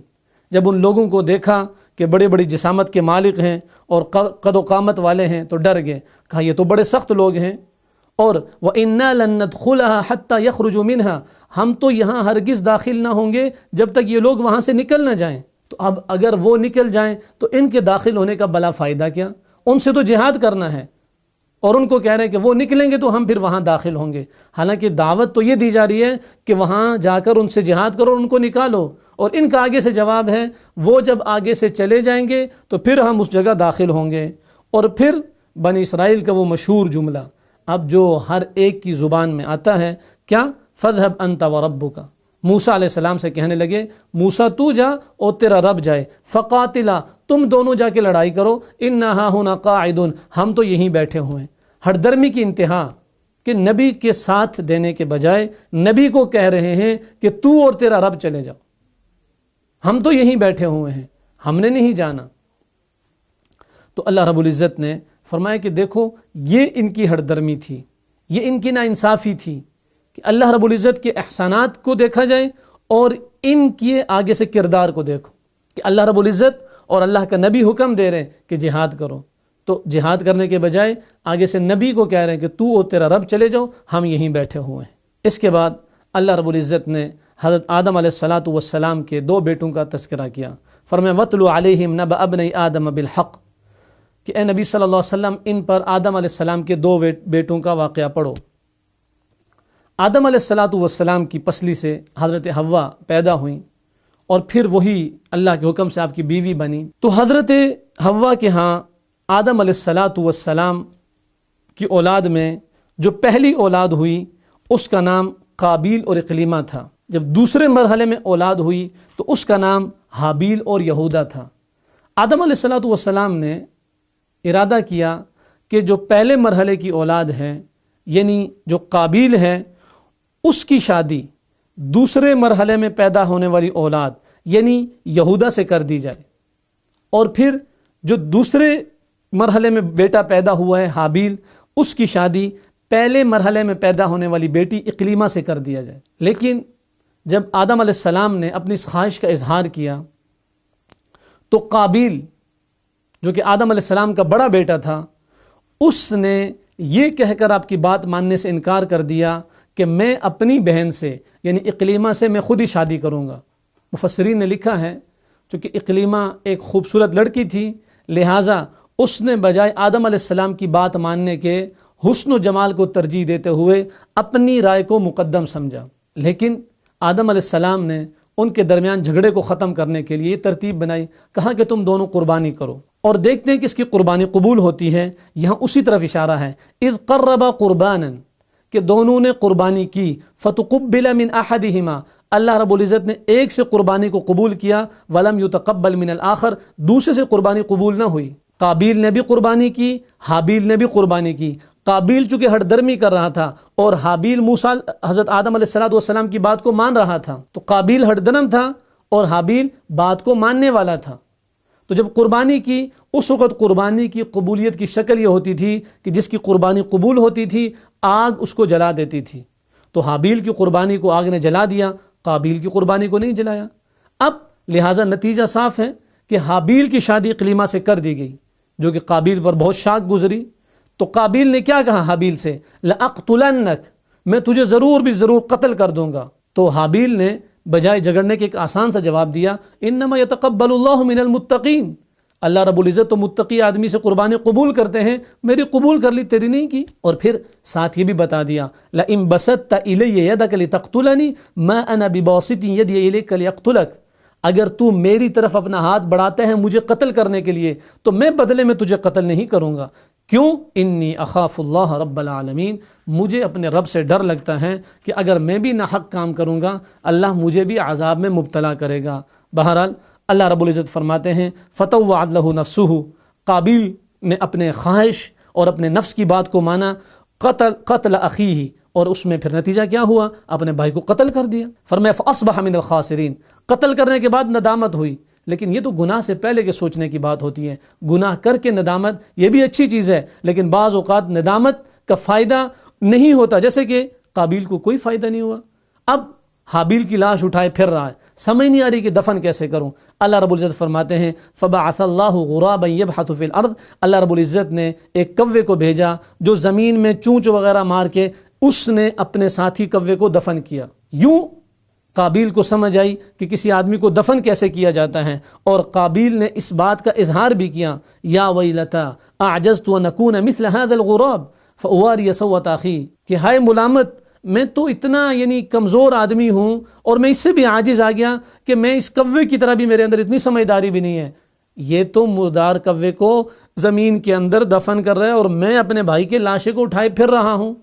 جب ان لوگوں کو دیکھا کہ بڑے بڑی جسامت کے مالک ہیں اور قد و قامت والے ہیں تو ڈر گئے، کہا یہ تو بڑے سخت لوگ ہیں. اور وَإِنَّا لَن نَدْخُلَهَا حَتَّى يَخْرُجُوا مِنْهَا، ہم تو یہاں ہرگز داخل نہ ہوں گے جب تک یہ لوگ وہاں سے نکل نہ جائیں. تو اب اگر وہ نکل جائیں تو ان کے داخل ہونے کا بلا فائدہ کیا؟ ان سے تو جہاد کرنا ہے اور ان کو کہہ رہے ہیں کہ وہ نکلیں گے تو ہم پھر وہاں داخل ہوں گے. حالانکہ دعوت تو یہ دی جا رہی ہے کہ وہاں جا کر ان سے جہاد کرو اور ان کو نکالو. اور ان کا آگے سے جواب ہے وہ جب آگے سے چلے جائیں گے تو پھر ہم اس جگہ داخل ہوں گے. اور پھر بنی اسرائیل کا وہ مشہور جملہ اب جو ہر ایک کی زبان میں آتا ہے، کیا؟ فَاذْهَبْ أَنْتَ وَرَبُّكَ. موسیٰ علیہ السلام سے کہنے لگے موسیٰ تو جا اور تیرا رب جائے. فَقَاتِلَا، تم دونوں جا کے لڑائی کرو. إِنَّا هَاهُنَا قَاعِدٌ، ہم تو یہیں بیٹھے ہوئے ہیں. ہردرمی کی انتہا کہ نبی کے ساتھ دینے کے بجائے نبی کو کہہ رہے ہیں کہ تو اور تیرا رب چلے جاؤ، ہم تو یہیں بیٹھے ہوئے ہیں، ہم نے نہیں جانا. تو اللہ رب العزت نے فرمایا کہ دیکھو یہ ان کی ہردرمی تھی، یہ ان کی ناانصافی تھی کہ اللہ رب العزت کے احسانات کو دیکھا جائے اور ان کے آگے سے کردار کو دیکھو کہ اللہ رب العزت اور اللہ کا نبی حکم دے رہے ہیں کہ جہاد کرو، تو جہاد کرنے کے بجائے آگے سے نبی کو کہہ رہے ہیں کہ تو اور تیرا رب چلے جاؤ، ہم یہیں بیٹھے ہوئے ہیں. اس کے بعد اللہ رب العزت نے حضرت آدم علیہ السلام کے 2 بیٹوں کا تذکرہ کیا. فرمایا وَاتْلُ عَلَيْهِمْ نَبَأَ ابْنَيْ آدَمَ بِالْحَقِّ، کہ اے نبی صلی اللہ علیہ وسلم ان پر آدم علیہ السلام کے 2 بیٹوں کا واقعہ پڑھو. آدم علیہ السلام کی پسلی سے حضرت حوا پیدا ہوئیں اور پھر وہی اللہ کے حکم سے آپ کی بیوی بنی. تو حضرت حوا کے ہاں آدم علیہ السلام کی اولاد میں جو پہلی اولاد ہوئی اس کا نام قابیل اور اقلیمہ تھا. جب دوسرے مرحلے میں اولاد ہوئی تو اس کا نام حابیل اور یہودا تھا. آدم علیہ السلام نے ارادہ کیا کہ جو پہلے مرحلے کی اولاد ہے یعنی جو قابیل ہے اس کی شادی دوسرے مرحلے میں پیدا ہونے والی اولاد یعنی یہودا سے کر دی جائے، اور پھر جو دوسرے مرحلے میں بیٹا پیدا ہوا ہے حابیل اس کی شادی پہلے مرحلے میں پیدا ہونے والی بیٹی اقلیمہ سے کر دیا جائے. لیکن جب آدم علیہ السلام نے اپنی اس خواہش کا اظہار کیا تو قابیل جو کہ آدم علیہ السلام کا بڑا بیٹا تھا اس نے یہ کہہ کر آپ کی بات ماننے سے انکار کر دیا کہ میں اپنی بہن سے یعنی اقلیمہ سے میں خود ہی شادی کروں گا. مفسرین نے لکھا ہے چونکہ اقلیمہ ایک خوبصورت لڑکی تھی لہٰذا اس نے بجائے آدم علیہ السلام کی بات ماننے کے حسن و جمال کو ترجیح دیتے ہوئے اپنی رائے کو مقدم سمجھا. لیکن آدم علیہ السلام نے ان کے درمیان جھگڑے کو ختم کرنے کے لیے ترتیب بنائی، کہا کہ تم دونوں قربانی کرو اور دیکھتے ہیں کہ اس کی قربانی قبول ہوتی ہے. یہاں اسی طرف اشارہ ہے اذ قربا قربانا کہ دونوں نے قربانی کی. فتقبل من احدہما، اللہ رب العزت نے ایک سے قربانی کو قبول کیا، ولم یتقبل من الاخر، دوسرے سے قربانی قبول نہ ہوئی. قابیل نے بھی قربانی کی، حابیل نے بھی قربانی کی. قابیل چونکہ ہٹ درمی کر رہا تھا اور حابیل موسیٰ حضرت آدم علیہ السلام کی بات کو مان رہا تھا، تو قابیل ہٹ درم تھا اور حابیل بات کو ماننے والا تھا. تو جب قربانی کی اس وقت قربانی کی قبولیت کی شکل یہ ہوتی تھی کہ جس کی قربانی قبول ہوتی تھی آگ اس کو جلا دیتی تھی. تو حابیل کی قربانی کو آگ نے جلا دیا، قابیل کی قربانی کو نہیں جلایا. اب لہٰذا نتیجہ صاف ہے کہ حابیل کی شادی اقلیمہ سے کر دی گئی جو کہ قابیل پر بہت شاق گزری. تو قابیل نے کیا کہا حابیل سے؟ لَأَقْتُلَنَّكَ، میں تجھے ضرور بھی ضرور قتل کر دوں گا. تو حابیل نے بجائے جھگڑنے کے ایک آسان سا جواب دیا، انما يتقبل اللہ من المتقین، اللہ رب العزت تو متقی آدمی سے قربانی قبول کرتے ہیں، میری قبول کر لی، تیری نہیں کی۔ اور پھر ساتھ یہ بھی بتا دیا لَإِن بَسَطتَ إِلَيَّ يَدَكَ لِتَقْتُلَنِي مَا أَنَا بِبَاسِطٍ يَدِي إِلَيْكَ لِأَقْتُلَكَ، اگر تو میری طرف اپنا ہاتھ بڑھاتا ہے مجھے قتل کرنے کے لیے تو میں بدلے میں تجھے قتل نہیں کروں گا۔ کیوں؟ انی اخاف اللہ رب العالمین، مجھے اپنے رب سے ڈر لگتا ہے کہ اگر میں بھی ناحق کام کروں گا اللہ مجھے بھی عذاب میں مبتلا کرے گا۔ بہرحال اللہ رب العزت فرماتے ہیں فَطَوَّعَتْ لَهُ نَفْسُهُ، قابیل نے اپنے خواہش اور اپنے نفس کی بات کو مانا، قتل اخیہ، اور اس میں پھر نتیجہ کیا ہوا؟ اپنے بھائی کو قتل کر دیا۔ فرمایا فَأَصْبَحَ مِنَ الْخَاسِرِينَ، قتل کرنے کے بعد ندامت ہوئی، لیکن یہ تو گناہ سے پہلے کے سوچنے کی بات ہوتی ہے۔ گناہ کر کے ندامت یہ بھی اچھی چیز ہے، لیکن بعض اوقات ندامت کا فائدہ نہیں ہوتا، جیسے کہ قابیل کو کوئی فائدہ نہیں ہوا، اب حابیل کی لاش اٹھائے پھر رہا ہے، سمجھ نہیں آ رہی کہ دفن کیسے کروں۔ اللہ رب العزت فرماتے ہیں فَبَعَثَ اللَّهُ غُرَابًا يَبْحَثُ فِي الْأَرْضِ، اللہ رب العزت نے ایک کوے کو بھیجا جو زمین میں چونچ وغیرہ مار کے اس نے اپنے ساتھی کوے کو دفن کیا۔ یوں قابیل کو سمجھ آئی کہ کسی آدمی کو دفن کیسے کیا جاتا ہے، اور قابیل نے اس بات کا اظہار بھی کیا یا ویلتا اعجزت ان اکون مثل هذا الغراب فاواری سوءة اخی، کہ ہائے ملامت، میں تو اتنا کمزور آدمی ہوں اور میں اس سے بھی عاجز آ گیا کہ میں اس کوے کی طرح بھی میرے اندر اتنی سمجھداری بھی نہیں ہے، یہ تو مردار کوے کو زمین کے اندر دفن کر رہا ہے اور میں اپنے بھائی کے لاشے کو اٹھائے پھر رہا ہوں۔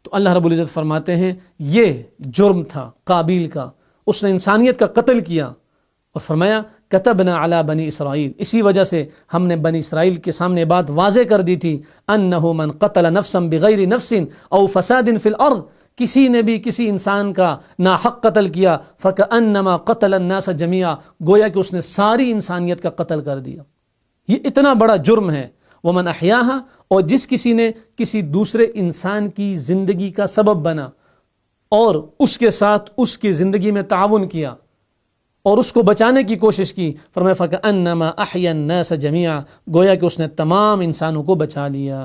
تو اللہ رب العزت فرماتے ہیں یہ جرم تھا قابیل کا، اس نے انسانیت کا قتل کیا، اور فرمایا کتبنا علی بنی اسرائیل، اسی وجہ سے ہم نے بنی اسرائیل کے سامنے بات واضح کر دی تھی انہ من قتل نفسا بغیر نفس او فساد فی الارض، کسی نے بھی کسی انسان کا ناحق قتل کیا فکأنما قتل الناس جميعا، گویا کہ اس نے ساری انسانیت کا قتل کر دیا۔ یہ اتنا بڑا جرم ہے۔ ومن احیاها، اور جس کسی نے کسی دوسرے انسان کی زندگی کا سبب بنا اور اس کے ساتھ اس کی زندگی میں تعاون کیا اور اس کو بچانے کی کوشش کی، فرمایا فَكَأَنَّمَا أَحْيَا النَّاسَ جَمِيعًا، گویا کہ اس نے تمام انسانوں کو بچا لیا۔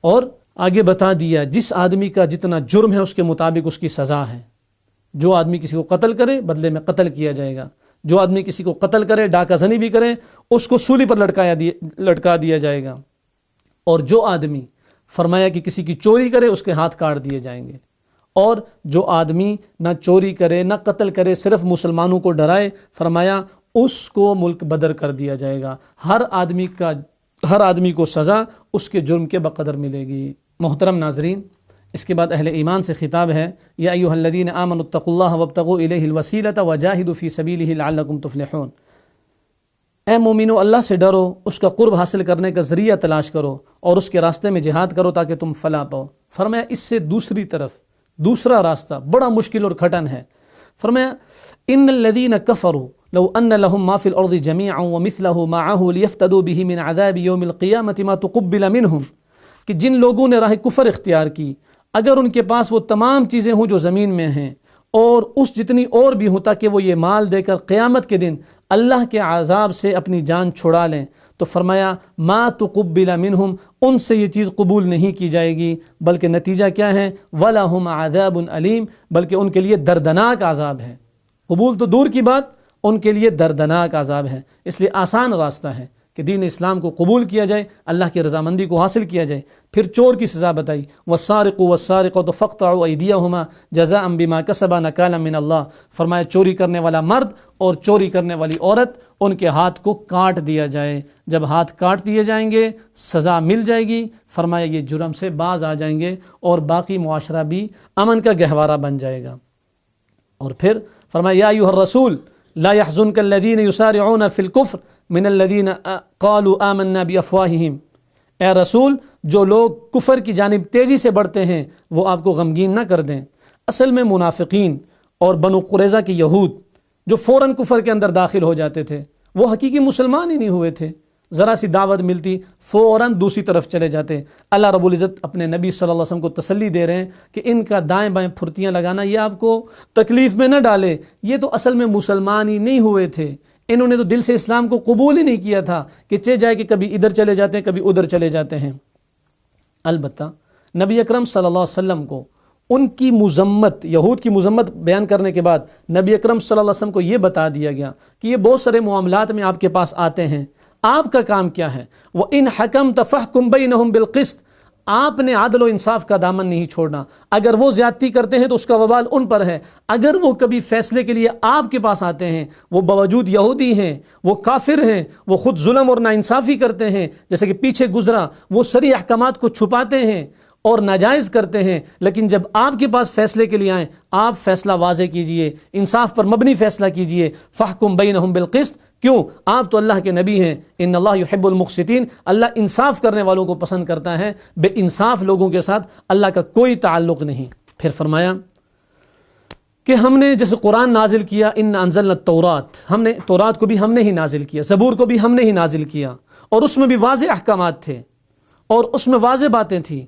اور آگے بتا دیا جس آدمی کا جتنا جرم ہے اس کے مطابق اس کی سزا ہے۔ جو آدمی کسی کو قتل کرے بدلے میں قتل کیا جائے گا، جو آدمی کسی کو قتل کرے، ڈاکہ زنی بھی کرے، اس کو سولی پر لٹکا دیا جائے گا، اور جو آدمی فرمایا کہ کسی کی چوری کرے اس کے ہاتھ کاٹ دیے جائیں گے، اور جو آدمی نہ چوری کرے نہ قتل کرے صرف مسلمانوں کو ڈرائے، فرمایا اس کو ملک بدر کر دیا جائے گا۔ ہر آدمی کو سزا اس کے جرم کے بقدر ملے گی۔ محترم ناظرین، اس کے بعد اہل ایمان سے خطاب ہے یا ایھا الذین آمنوا اتقوا اللہ وابتغوا الیہ الوسیلۃ وجاہدوا فی سبیلہ لعلکم تفلحون، اے مومنو اللہ سے ڈرو، اس کا قرب حاصل کرنے کا ذریعہ تلاش کرو اور اس کے راستے میں جہاد کرو تاکہ تم فلاح پاؤ۔ فرمایا اس سے دوسری طرف دوسرا راستہ بڑا مشکل اور کھٹن ہے۔ فرمایا ان الذین کفروا لو ان لهم ما فی الارض جميعا ومثله معه لیفتدوا به من عذاب یوم القیامة ما تقبل منهم، کہ جن لوگوں نے راہ کفر اختیار کی اگر ان کے پاس وہ تمام چیزیں ہوں جو زمین میں ہیں اور اس جتنی اور بھی ہوں تاکہ وہ یہ مال دے کر قیامت کے دن اللہ کے عذاب سے اپنی جان چھڑا لیں، تو فرمایا ما تقبل منہم، ان سے یہ چیز قبول نہیں کی جائے گی، بلکہ نتیجہ کیا ہے وَلَهُمْ عَذَابٌ علیم، بلکہ ان کے لیے دردناک عذاب ہے۔ قبول تو دور کی بات، ان کے لیے دردناک عذاب ہے۔ اس لیے آسان راستہ ہے کہ دین اسلام کو قبول کیا جائے، اللہ کی رضامندی کو حاصل کیا جائے۔ پھر چور کی سزا بتائی وَالسَّارِقُ وَالسَّارِقَةُ فَاقْطَعُوا أَيْدِيَهُمَا جَزَاءً بِمَا كَسَبَا نَكَالًا مِّنَ اللَّهِ، فرمایا چوری کرنے والا مرد اور چوری کرنے والی عورت ان کے ہاتھ کو کاٹ دیا جائے۔ جب ہاتھ کاٹ دیے جائیں گے سزا مل جائے گی، فرمایا یہ جرم سے باز آ جائیں گے اور باقی معاشرہ بھی امن کا گہوارہ بن جائے گا۔ اور پھر فرمایا یا ایھا الرسول لا يحزنك الذين يسارعون في الكفر من الذين قالوا آمنا بافواههم، اے رسول جو لوگ کفر کی جانب تیزی سے بڑھتے ہیں وہ آپ کو غمگین نہ کر دیں۔ اصل میں منافقین اور بنو قریظہ کے یہود جو فوراً کفر کے اندر داخل ہو جاتے تھے وہ حقیقی مسلمان ہی نہیں ہوئے تھے، ذرا سی دعوت ملتی فوراً دوسری طرف چلے جاتے۔ اللہ رب العزت اپنے نبی صلی اللہ علیہ وسلم کو تسلی دے رہے ہیں کہ ان کا دائیں بائیں پھرتیاں لگانا یہ آپ کو تکلیف میں نہ ڈالے، یہ تو اصل میں مسلمان ہی نہیں ہوئے تھے، انہوں نے تو دل سے اسلام کو قبول ہی نہیں کیا تھا کہ چہ جائے کہ کبھی ادھر چلے جاتے ہیں کبھی ادھر چلے جاتے ہیں۔ البتہ نبی اکرم صلی اللہ علیہ وسلم کو ان کی مذمت، یہود کی مذمت بیان کرنے کے بعد نبی اکرم صلی اللہ علیہ وسلم کو یہ بتا دیا گیا کہ یہ بہت سارے معاملات میں آپ کے پاس آتے ہیں، آپ کا کام کیا ہے؟ وَإِنْ حَكَمْتَ فَاحْكُمْ بَيْنَهُمْ بِالْقِسْطِ، آپ نے عدل و انصاف کا دامن نہیں چھوڑنا. اگر وہ زیادتی کرتے ہیں تو اس کا وبال ان پر ہے. اگر وہ کبھی فیصلے کے لیے آپ کے پاس آتے ہیں، وہ باوجود یہودی ہیں، وہ کافر ہیں، وہ خود ظلم اور ناانصافی کرتے ہیں، جیسے کہ پیچھے گزرا، وہ سری احکامات کو چھپاتے ہیں اور ناجائز کرتے ہیں، لیکن جب آپ کے پاس فیصلے کے لیے آئیں، آپ فیصلہ واضح کیجئے، انصاف پر مبنی فیصلہ کیجئے. فاحکم بینہم بالقسط، کیوں؟ آپ تو اللہ کے نبی ہیں. ان اللہ یحب المقسطین، اللہ انصاف کرنے والوں کو پسند کرتا ہے. بے انصاف لوگوں کے ساتھ اللہ کا کوئی تعلق نہیں. پھر فرمایا کہ ہم نے جیسے قرآن نازل کیا، ان انزلنا التورات، ہم نے تورات کو بھی ہم نے ہی نازل کیا، زبور کو بھی ہم نے ہی نازل کیا، اور اس میں بھی واضح احکامات تھے اور اس میں واضح باتیں تھیں.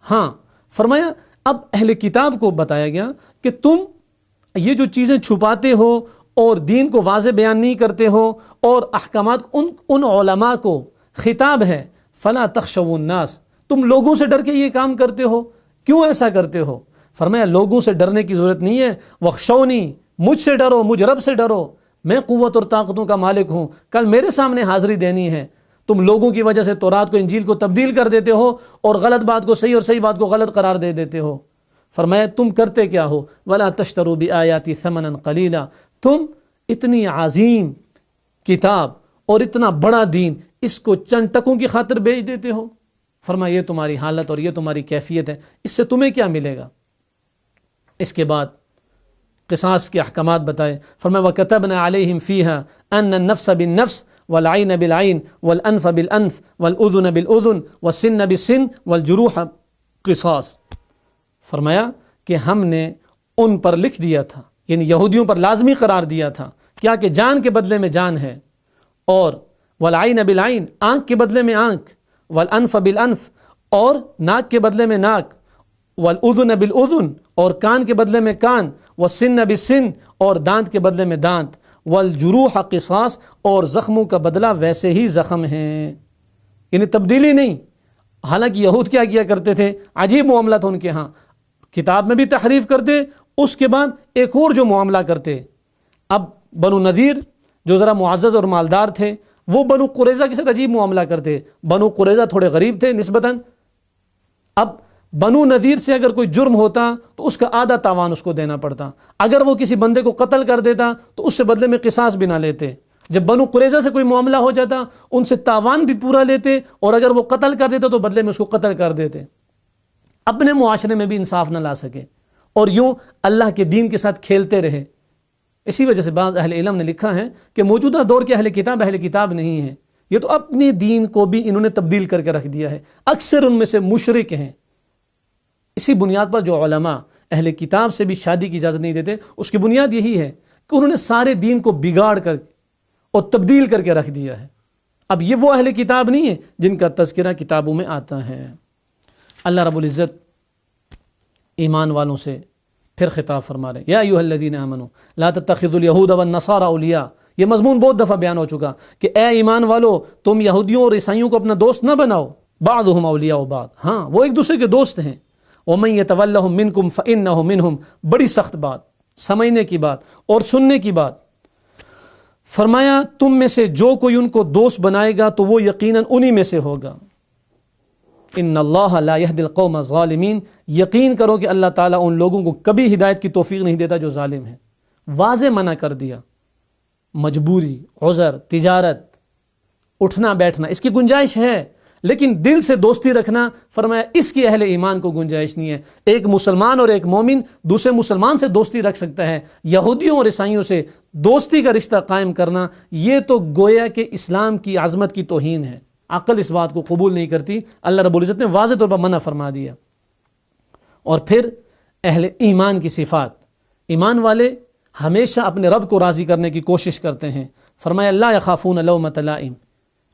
ہاں، فرمایا اب اہل کتاب کو بتایا گیا کہ تم یہ جو چیزیں چھپاتے ہو اور دین کو واضح بیان نہیں کرتے ہو، اور احکامات ان علماء کو خطاب ہے، فلا تخشوا الناس، تم لوگوں سے ڈر کے یہ کام کرتے ہو، کیوں ایسا کرتے ہو؟ فرمایا لوگوں سے ڈرنے کی ضرورت نہیں ہے، وخشونی، مجھ سے ڈرو، مجھ رب سے ڈرو، میں قوت اور طاقتوں کا مالک ہوں، کل میرے سامنے حاضری دینی ہے. تم لوگوں کی وجہ سے تورات کو انجیل کو تبدیل کر دیتے ہو اور غلط بات کو صحیح اور صحیح بات کو غلط قرار دے دیتے ہو. فرمایا تم کرتے کیا ہو؟ ولا تشتروا بآیاتی ثمنا قلیلا، تم اتنی عظیم کتاب اور اتنا بڑا دین اس کو چند ٹکوں کی خاطر بیچ دیتے ہو. فرمایا یہ تمہاری حالت اور یہ تمہاری کیفیت ہے، اس سے تمہیں کیا ملے گا؟ اس کے بعد قصاص کے احکامات بتائے. فرمایا وَكَتَبْنَا عَلَيْهِمْ فِيهَا أَنَّ النَّفْسَ بِالنَّفْسِ والعین بالعین والانف بالانف والاذن بالاذن والسن بالسن والجروح قصاص. فرمایا کہ ہم نے ان پر لکھ دیا تھا، یعنی یہودیوں پر لازمی قرار دیا تھا کیا کہ جان کے بدلے میں جان ہے، اور والعین بالعین، آنکھ کے بدلے میں آنکھ، والانف بالانف، اور ناک کے بدلے میں ناک، والاذن بالاذن، اور کان کے بدلے میں کان، والسن بالسن، اور دانت کے بدلے میں دانت، والجروح قصاص، اور زخموں کا بدلہ ویسے ہی زخم ہیں، یعنی تبدیلی نہیں. حالانکہ یہود کیا کیا کرتے تھے، عجیب معاملہ تھا ان کے ہاں، کتاب میں بھی تحریف کرتے، اس کے بعد ایک اور جو معاملہ کرتے. اب بنو نذیر جو ذرا معزز اور مالدار تھے، وہ بنو قریظہ کے ساتھ عجیب معاملہ کرتے. بنو قریظہ تھوڑے غریب تھے نسبتاً. اب بنو نذیر سے اگر کوئی جرم ہوتا تو اس کا آدھا تاوان اس کو دینا پڑتا. اگر وہ کسی بندے کو قتل کر دیتا تو اس سے بدلے میں قصاص بھی نہ لیتے. جب بنو قریظہ سے کوئی معاملہ ہو جاتا ان سے تاوان بھی پورا لیتے، اور اگر وہ قتل کر دیتا تو بدلے میں اس کو قتل کر دیتے. اپنے معاشرے میں بھی انصاف نہ لا سکے اور یوں اللہ کے دین کے ساتھ کھیلتے رہے. اسی وجہ سے بعض اہل علم نے لکھا ہے کہ موجودہ دور کے اہل کتاب نہیں ہیں، یہ تو اپنے دین کو بھی انہوں نے تبدیل کر کے رکھ دیا ہے. اکثر ان میں سے مشرک ہیں. اسی بنیاد پر جو علماء اہل کتاب سے بھی شادی کی اجازت نہیں دیتے، اس کی بنیاد یہی ہے کہ انہوں نے سارے دین کو بگاڑ کر اور تبدیل کر کے رکھ دیا ہے. اب یہ وہ اہل کتاب نہیں ہے جن کا تذکرہ کتابوں میں آتا ہے. اللہ رب العزت ایمان والوں سے پھر خطاب فرما رہے، یا ایھا الذین آمنوا لا تتخذوا اليہود والنصارى اولیاء. یہ مضمون بہت دفعہ بیان ہو چکا کہ اے ایمان والو، تم یہودیوں اور عیسائیوں کو اپنا دوست نہ بناؤ. بعضهم اولیاء بعض، ہاں وہ ایک دوسرے کے دوست ہیں. ومن یتولہم منکم فانہ منہم، بڑی سخت بات، سمجھنے کی بات اور سننے کی بات. فرمایا تم میں سے جو کوئی ان کو دوست بنائے گا تو وہ یقیناً انہی میں سے ہوگا. ان اللہ لا یہدی القوم الظالمین، یقین کرو کہ اللہ تعالیٰ ان لوگوں کو کبھی ہدایت کی توفیق نہیں دیتا جو ظالم ہیں. واضح منع کر دیا. مجبوری، عذر، تجارت، اٹھنا بیٹھنا اس کی گنجائش ہے، لیکن دل سے دوستی رکھنا، فرمایا اس کی اہل ایمان کو گنجائش نہیں ہے. ایک مسلمان اور ایک مومن دوسرے مسلمان سے دوستی رکھ سکتا ہے، یہودیوں اور عیسائیوں سے دوستی کا رشتہ قائم کرنا یہ تو گویا کہ اسلام کی عظمت کی توہین ہے. عقل اس بات کو قبول نہیں کرتی. اللہ رب العزت نے واضح طور پر منع فرما دیا. اور پھر اہل ایمان کی صفات، ایمان والے ہمیشہ اپنے رب کو راضی کرنے کی کوشش کرتے ہیں. فرمایا لا یخافون لومۃ لائم،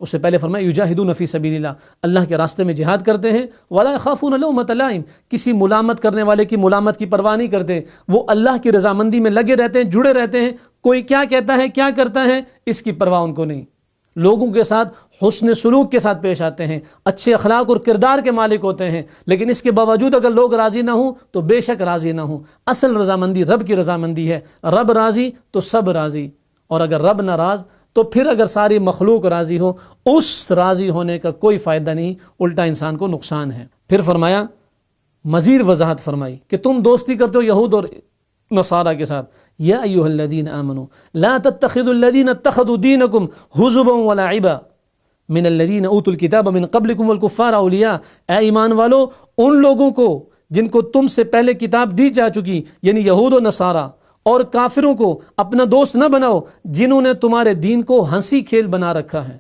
اس سے پہلے فرمایا یجاہدون فی سبیل اللہ، اللہ کے راستے میں جہاد کرتے ہیں. ولا یخافون لومۃ لائم، کسی ملامت کرنے والے کی ملامت کی پرواہ نہیں کرتے. وہ اللہ کی رضامندی میں لگے رہتے ہیں، جڑے رہتے ہیں. کوئی کیا کہتا ہے، کیا کرتا ہے، اس کی پرواہ ان کو نہیں. لوگوں کے ساتھ حسن سلوک کے ساتھ پیش آتے ہیں، اچھے اخلاق اور کردار کے مالک ہوتے ہیں. لیکن اس کے باوجود اگر لوگ راضی نہ ہوں تو بے شک راضی نہ ہوں. اصل رضامندی رب کی رضامندی ہے. رب راضی تو سب راضی، اور اگر رب ناراض تو پھر اگر ساری مخلوق راضی ہو، اس راضی ہونے کا کوئی فائدہ نہیں، الٹا انسان کو نقصان ہے۔ پھر فرمایا، مزید وضاحت فرمائی کہ تم دوستی کرتے ہو یہود اور نصارہ کے ساتھ، یا ایھا الذین آمنوا لا تتخذوا الذین اتخذوا دینکم ہزوا ولعبا من الذین اوتوا الکتاب من قبلکم والکفار اولیاء، اے ایمان والو ان لوگوں کو جن کو تم سے پہلے کتاب دی جا چکی، یعنی یہود و نصارہ، اور کافروں کو اپنا دوست نہ بناؤ جنہوں نے تمہارے دین کو ہنسی کھیل بنا رکھا ہے،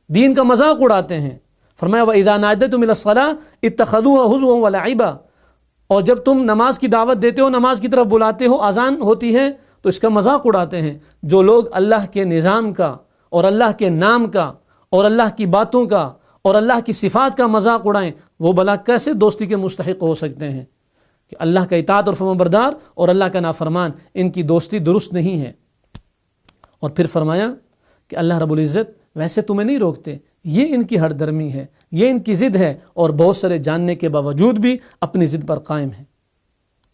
دین کا مذاق اڑاتے ہیں۔ فرمایا وَإِذَا نَادَيْتُمْ إِلَى الصَّلَاةِ اتَّخَذُوهَا هُزُوًا وَلَعِبًا، اور جب تم نماز کی دعوت دیتے ہو، نماز کی طرف بلاتے ہو، اذان ہوتی ہے تو اس کا مذاق اڑاتے ہیں۔ جو لوگ اللہ کے نظام کا اور اللہ کے نام کا اور اللہ کی باتوں کا اور اللہ کی صفات کا مذاق اڑائیں، وہ بلا کیسے دوستی کے مستحق ہو سکتے ہیں؟ کہ اللہ کا اطاعت اور فرمانبردار اور اللہ کا نافرمان، ان کی دوستی درست نہیں ہے۔ اور پھر فرمایا کہ اللہ رب العزت ویسے تمہیں نہیں روکتے، یہ ان کی ہر درمی ہے، یہ ان کی ضد ہے، اور بہت سارے جاننے کے باوجود بھی اپنی ضد پر قائم ہیں۔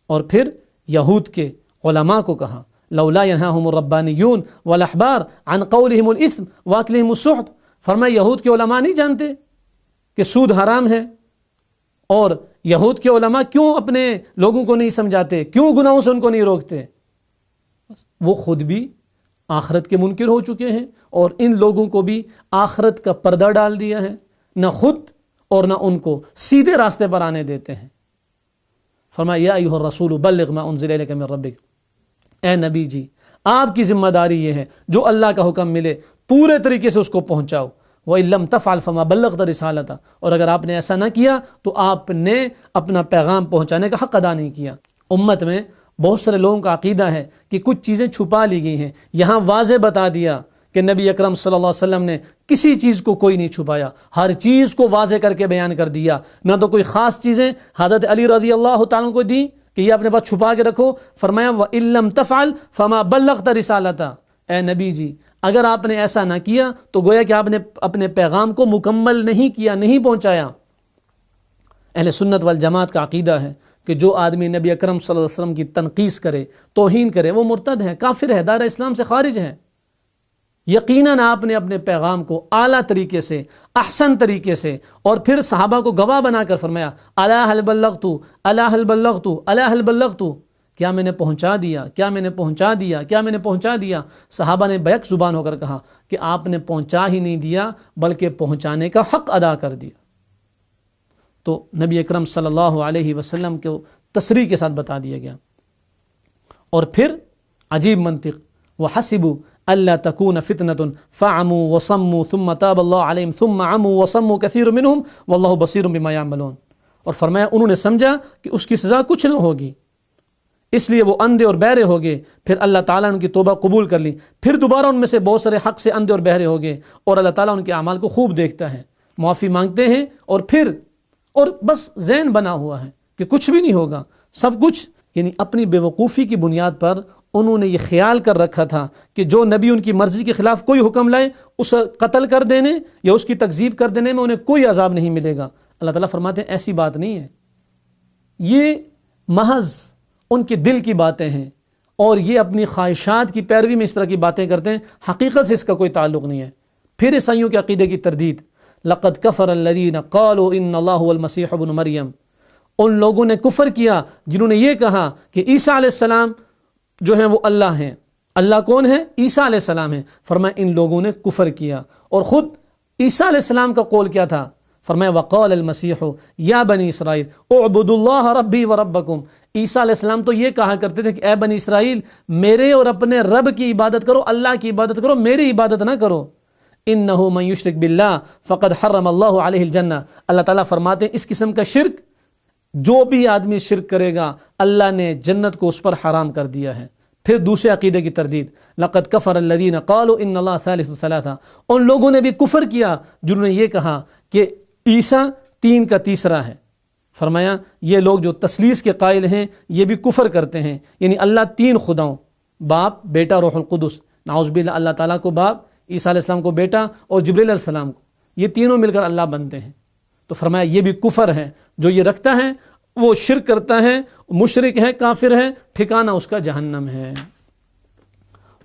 اور پھر یہود کے علماء کو کہا لولا ینہاہم الربانیون والاحبار عن قولہم الاثم واکلہم السحت، فرمایا یہود کے علماء نہیں جانتے کہ سود حرام ہے؟ اور یہود کے علماء کیوں اپنے لوگوں کو نہیں سمجھاتے، کیوں گناہوں سے ان کو نہیں روکتے؟ وہ خود بھی آخرت کے منکر ہو چکے ہیں، اور ان لوگوں کو بھی آخرت کا پردہ ڈال دیا ہے، نہ خود اور نہ ان کو سیدھے راستے پر آنے دیتے ہیں۔ فرمایا یا ایھا الرسول بلغ ما انزل الیک من ربک، اے نبی جی آپ کی ذمہ داری یہ ہے جو اللہ کا حکم ملے پورے طریقے سے اس کو پہنچاؤ۔ وَإِن لَّمْ تَفْعَلْ فَمَا بَلَّغْتَ رِسَالَتَهُ، اور اگر آپ نے ایسا نہ کیا تو آپ نے اپنا پیغام پہنچانے کا حق ادا نہیں کیا۔ امت میں بہت سارے لوگوں کا عقیدہ ہے کہ کچھ چیزیں چھپا لی گئی ہیں، یہاں واضح بتا دیا کہ نبی اکرم صلی اللہ علیہ وسلم نے کسی چیز کو کوئی نہیں چھپایا، ہر چیز کو واضح کر کے بیان کر دیا، نہ تو کوئی خاص چیزیں حضرت علی رضی اللہ تعالیٰ کو دی کہ یہ اپنے پاس چھپا کے رکھو۔ فرمایا وَإِن لَّمْ تَفْعَلْ فَمَا بَلَّغْتَ رِسَالَتَهُ، اے نبی جی اگر آپ نے ایسا نہ کیا تو گویا کہ آپ نے اپنے پیغام کو مکمل نہیں کیا، نہیں پہنچایا۔ اہل سنت والجماعت کا عقیدہ ہے کہ جو آدمی نبی اکرم صلی اللہ علیہ وسلم کی تنقیص کرے، توہین کرے، وہ مرتد ہے، کافر ہے، دائرہ اسلام سے خارج ہے۔ یقیناً آپ نے اپنے پیغام کو اعلیٰ طریقے سے، احسن طریقے سے، اور پھر صحابہ کو گواہ بنا کر فرمایا الا هل بلغت الا هل بلغت الا هل بلغت، کیا میں نے پہنچا دیا، کیا میں نے پہنچا دیا، کیا میں نے پہنچا دیا؟ صحابہ نے بیک زبان ہو کر کہا کہ آپ نے پہنچا ہی نہیں دیا بلکہ پہنچانے کا حق ادا کر دیا۔ تو نبی اکرم صلی اللہ علیہ وسلم کو تصریح کے ساتھ بتا دیا گیا۔ اور پھر عجیب منطق، وَحَسِبُوا أَلَّا تَكُونَ فِتْنَةٌ فَعَمُوا وَصَمُّوا ثُمَّ تَابَ اللَّهُ عَلَيْهِمْ ثُمَّ عَمُوا وَصَمُّوا كَثِيرٌ مِّنْهُمْ وَاللَّهُ بَصِيرٌ بِمَا يَعْمَلُونَ، اور فرمایا انہوں نے سمجھا کہ اس کی سزا کچھ نہ ہوگی، اس لیے وہ اندھے اور بہرے ہو گئے۔ پھر اللہ تعالیٰ نے ان کی توبہ قبول کر لی، پھر دوبارہ ان میں سے بہت سارے حق سے اندھے اور بہرے ہو گئے، اور اللہ تعالیٰ ان کے اعمال کو خوب دیکھتا ہے، معافی مانگتے ہیں، اور پھر اور بس ذہن بنا ہوا ہے کہ کچھ بھی نہیں ہوگا، سب کچھ، یعنی اپنی بے وقوفی کی بنیاد پر انہوں نے یہ خیال کر رکھا تھا کہ جو نبی ان کی مرضی کے خلاف کوئی حکم لائے اسے قتل کر دینے یا اس کی تکذیب کر دینے میں انہیں کوئی عذاب نہیں ملے گا۔ اللہ تعالیٰ فرماتے ہیں ایسی بات نہیں ہے، یہ محض ان کے دل کی باتیں ہیں، اور یہ اپنی خواہشات کی پیروی میں اس طرح کی باتیں کرتے ہیں، حقیقت سے اس کا کوئی تعلق نہیں ہے۔ پھر عیسائیوں کے عقیدے کی تردید، لقد کفر الذین قالوا ان اللہ هو المسیح ابن مریم، ان لوگوں نے کفر کیا جنہوں نے یہ کہا کہ عیسیٰ علیہ السلام جو ہیں وہ اللہ ہیں۔ اللہ کون ہے؟ عیسیٰ علیہ السلام ہیں۔ فرمایا ان لوگوں نے کفر کیا، اور خود عیسیٰ علیہ السلام کا قول کیا تھا؟ فرمایا وقال المسیح یا بنی اسرائیل اعبدوا اللہ ربی وربکم، عیسیٰ علیہ السلام تو یہ کہا کرتے تھے کہ اے بنی اسرائیل میرے اور اپنے رب کی عبادت کرو، اللہ کی عبادت کرو، میری عبادت نہ کرو۔ انہ من یشرک باللہ فقد حرم اللہ علیہ الجنہ، اللہ تعالیٰ فرماتے ہیں اس قسم کا شرک جو بھی آدمی شرک کرے گا اللہ نے جنت کو اس پر حرام کر دیا ہے۔ پھر دوسرے عقیدے کی تردید، لقد کفر الذین قالوا ان اللہ ثالث ثلاثہ، ان لوگوں نے بھی کفر کیا جنہوں نے یہ کہا کہ عیسیٰ تین کا تیسرا ہے۔ فرمایا یہ لوگ جو تثلیث کے قائل ہیں یہ بھی کفر کرتے ہیں، یعنی اللہ تین خداؤں، باپ، بیٹا، روح القدس، نعوذ باللہ، اللہ تعالیٰ کو باپ، عیسیٰ علیہ السلام کو بیٹا، اور جبریل علیہ السلام کو، یہ تینوں مل کر اللہ بنتے ہیں۔ تو فرمایا یہ بھی کفر ہے، جو یہ رکھتا ہے وہ شرک کرتا ہے، مشرک ہے، کافر ہے، ٹھکانہ اس کا جہنم ہے۔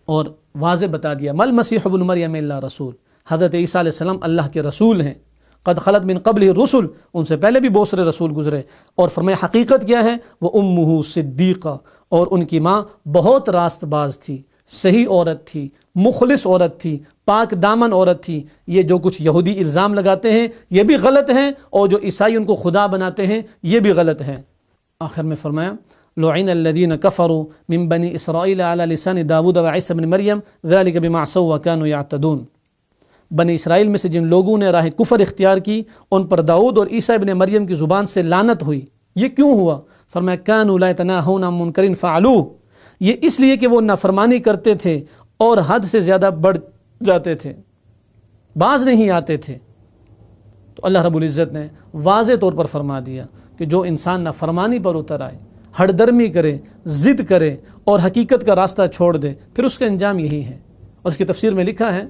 اور واضح بتا دیا مل مسیح ابن مریم اللہ رسول، حضرت عیسیٰ علیہ السلام اللہ کے رسول ہیں، قد خلت من قبل الرسل، ان سے پہلے بھی بہت سارے رسول گزرے، اور فرمایا حقیقت کیا ہے، وہ امہ صدیقہ، اور ان کی ماں بہت راست باز تھی، صحیح عورت تھی، مخلص عورت تھی، پاک دامن عورت تھی۔ یہ جو کچھ یہودی الزام لگاتے ہیں یہ بھی غلط ہیں، اور جو عیسائی ان کو خدا بناتے ہیں یہ بھی غلط ہیں۔ آخر میں فرمایا لعن الذین کفروا من بنی اسرائیل علی لسان داود و عیسی بن مریم ذلک بما عصوا وکانوا یعتدون، بنی اسرائیل میں سے جن لوگوں نے راہ کفر اختیار کی ان پر داؤد اور عیسیٰ ابن مریم کی زبان سے لعنت ہوئی۔ یہ کیوں ہوا؟ فرمایا کانوا لا یتناہون عن منکر فعلوہ، یہ اس لیے کہ وہ نافرمانی کرتے تھے اور حد سے زیادہ بڑھ جاتے تھے، باز نہیں آتے تھے۔ تو اللہ رب العزت نے واضح طور پر فرما دیا کہ جو انسان نافرمانی پر اتر آئے، ہڑ درمی کرے، ضد کرے اور حقیقت کا راستہ چھوڑ دے، پھر اس کا انجام یہی ہے۔ اور اس کی تفسیر میں لکھا ہے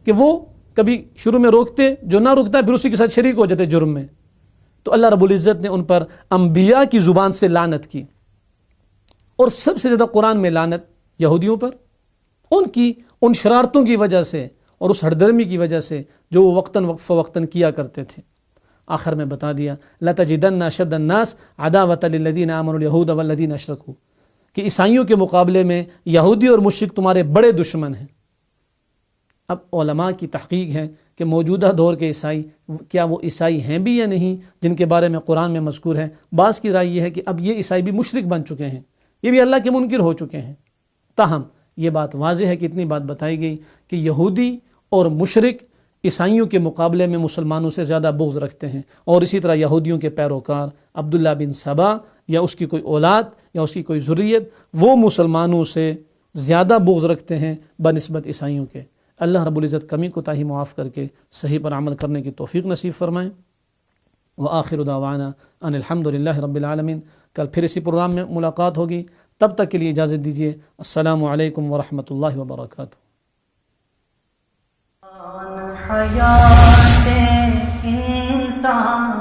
کہ وہ کبھی شروع میں روکتے، جو نہ روکتا پھر اسی کے ساتھ شریک ہو جاتے جرم میں۔ تو اللہ رب العزت نے ان پر انبیاء کی زبان سے لعنت کی، اور سب سے زیادہ قرآن میں لعنت یہودیوں پر، ان شرارتوں کی وجہ سے اور اس ہردرمی کی وجہ سے جو وہ وقتاً فوقتاً کیا کرتے تھے۔ آخر میں بتا دیا لَتَجِدَنَّ أَشَدَّ النَّاسِ عَدَاوَةً لِلَّذِينَ آمَنُوا الْيَهُودَ وَالَّذِينَ أَشْرَكُوا، کہ عیسائیوں کے مقابلے میں یہودی اور مشرک تمہارے بڑے دشمن ہیں۔ اب علماء کی تحقیق ہے کہ موجودہ دور کے عیسائی کیا وہ عیسائی ہیں بھی یا نہیں جن کے بارے میں قرآن میں مذکور ہے۔ بعض کی رائے یہ ہے کہ اب یہ عیسائی بھی مشرک بن چکے ہیں، یہ بھی اللہ کے منکر ہو چکے ہیں۔ تاہم یہ بات واضح ہے کہ اتنی بات بتائی گئی کہ یہودی اور مشرک عیسائیوں کے مقابلے میں مسلمانوں سے زیادہ بغض رکھتے ہیں، اور اسی طرح یہودیوں کے پیروکار عبداللہ بن سبا یا اس کی کوئی اولاد یا اس کی کوئی ذریت، وہ مسلمانوں سے زیادہ بغض رکھتے ہیں بنسبت عیسائیوں کے۔ اللہ رب العزت کمی کوتاہی معاف کر کے صحیح پر عمل کرنے کی توفیق نصیب فرمائیں۔ وآخر دعوانا ان الحمد للہ رب العالمین۔ کل پھر اسی پروگرام میں ملاقات ہوگی، تب تک کے لیے اجازت دیجیے۔ السلام علیکم ورحمۃ اللہ وبرکاتہ۔ حیات انسان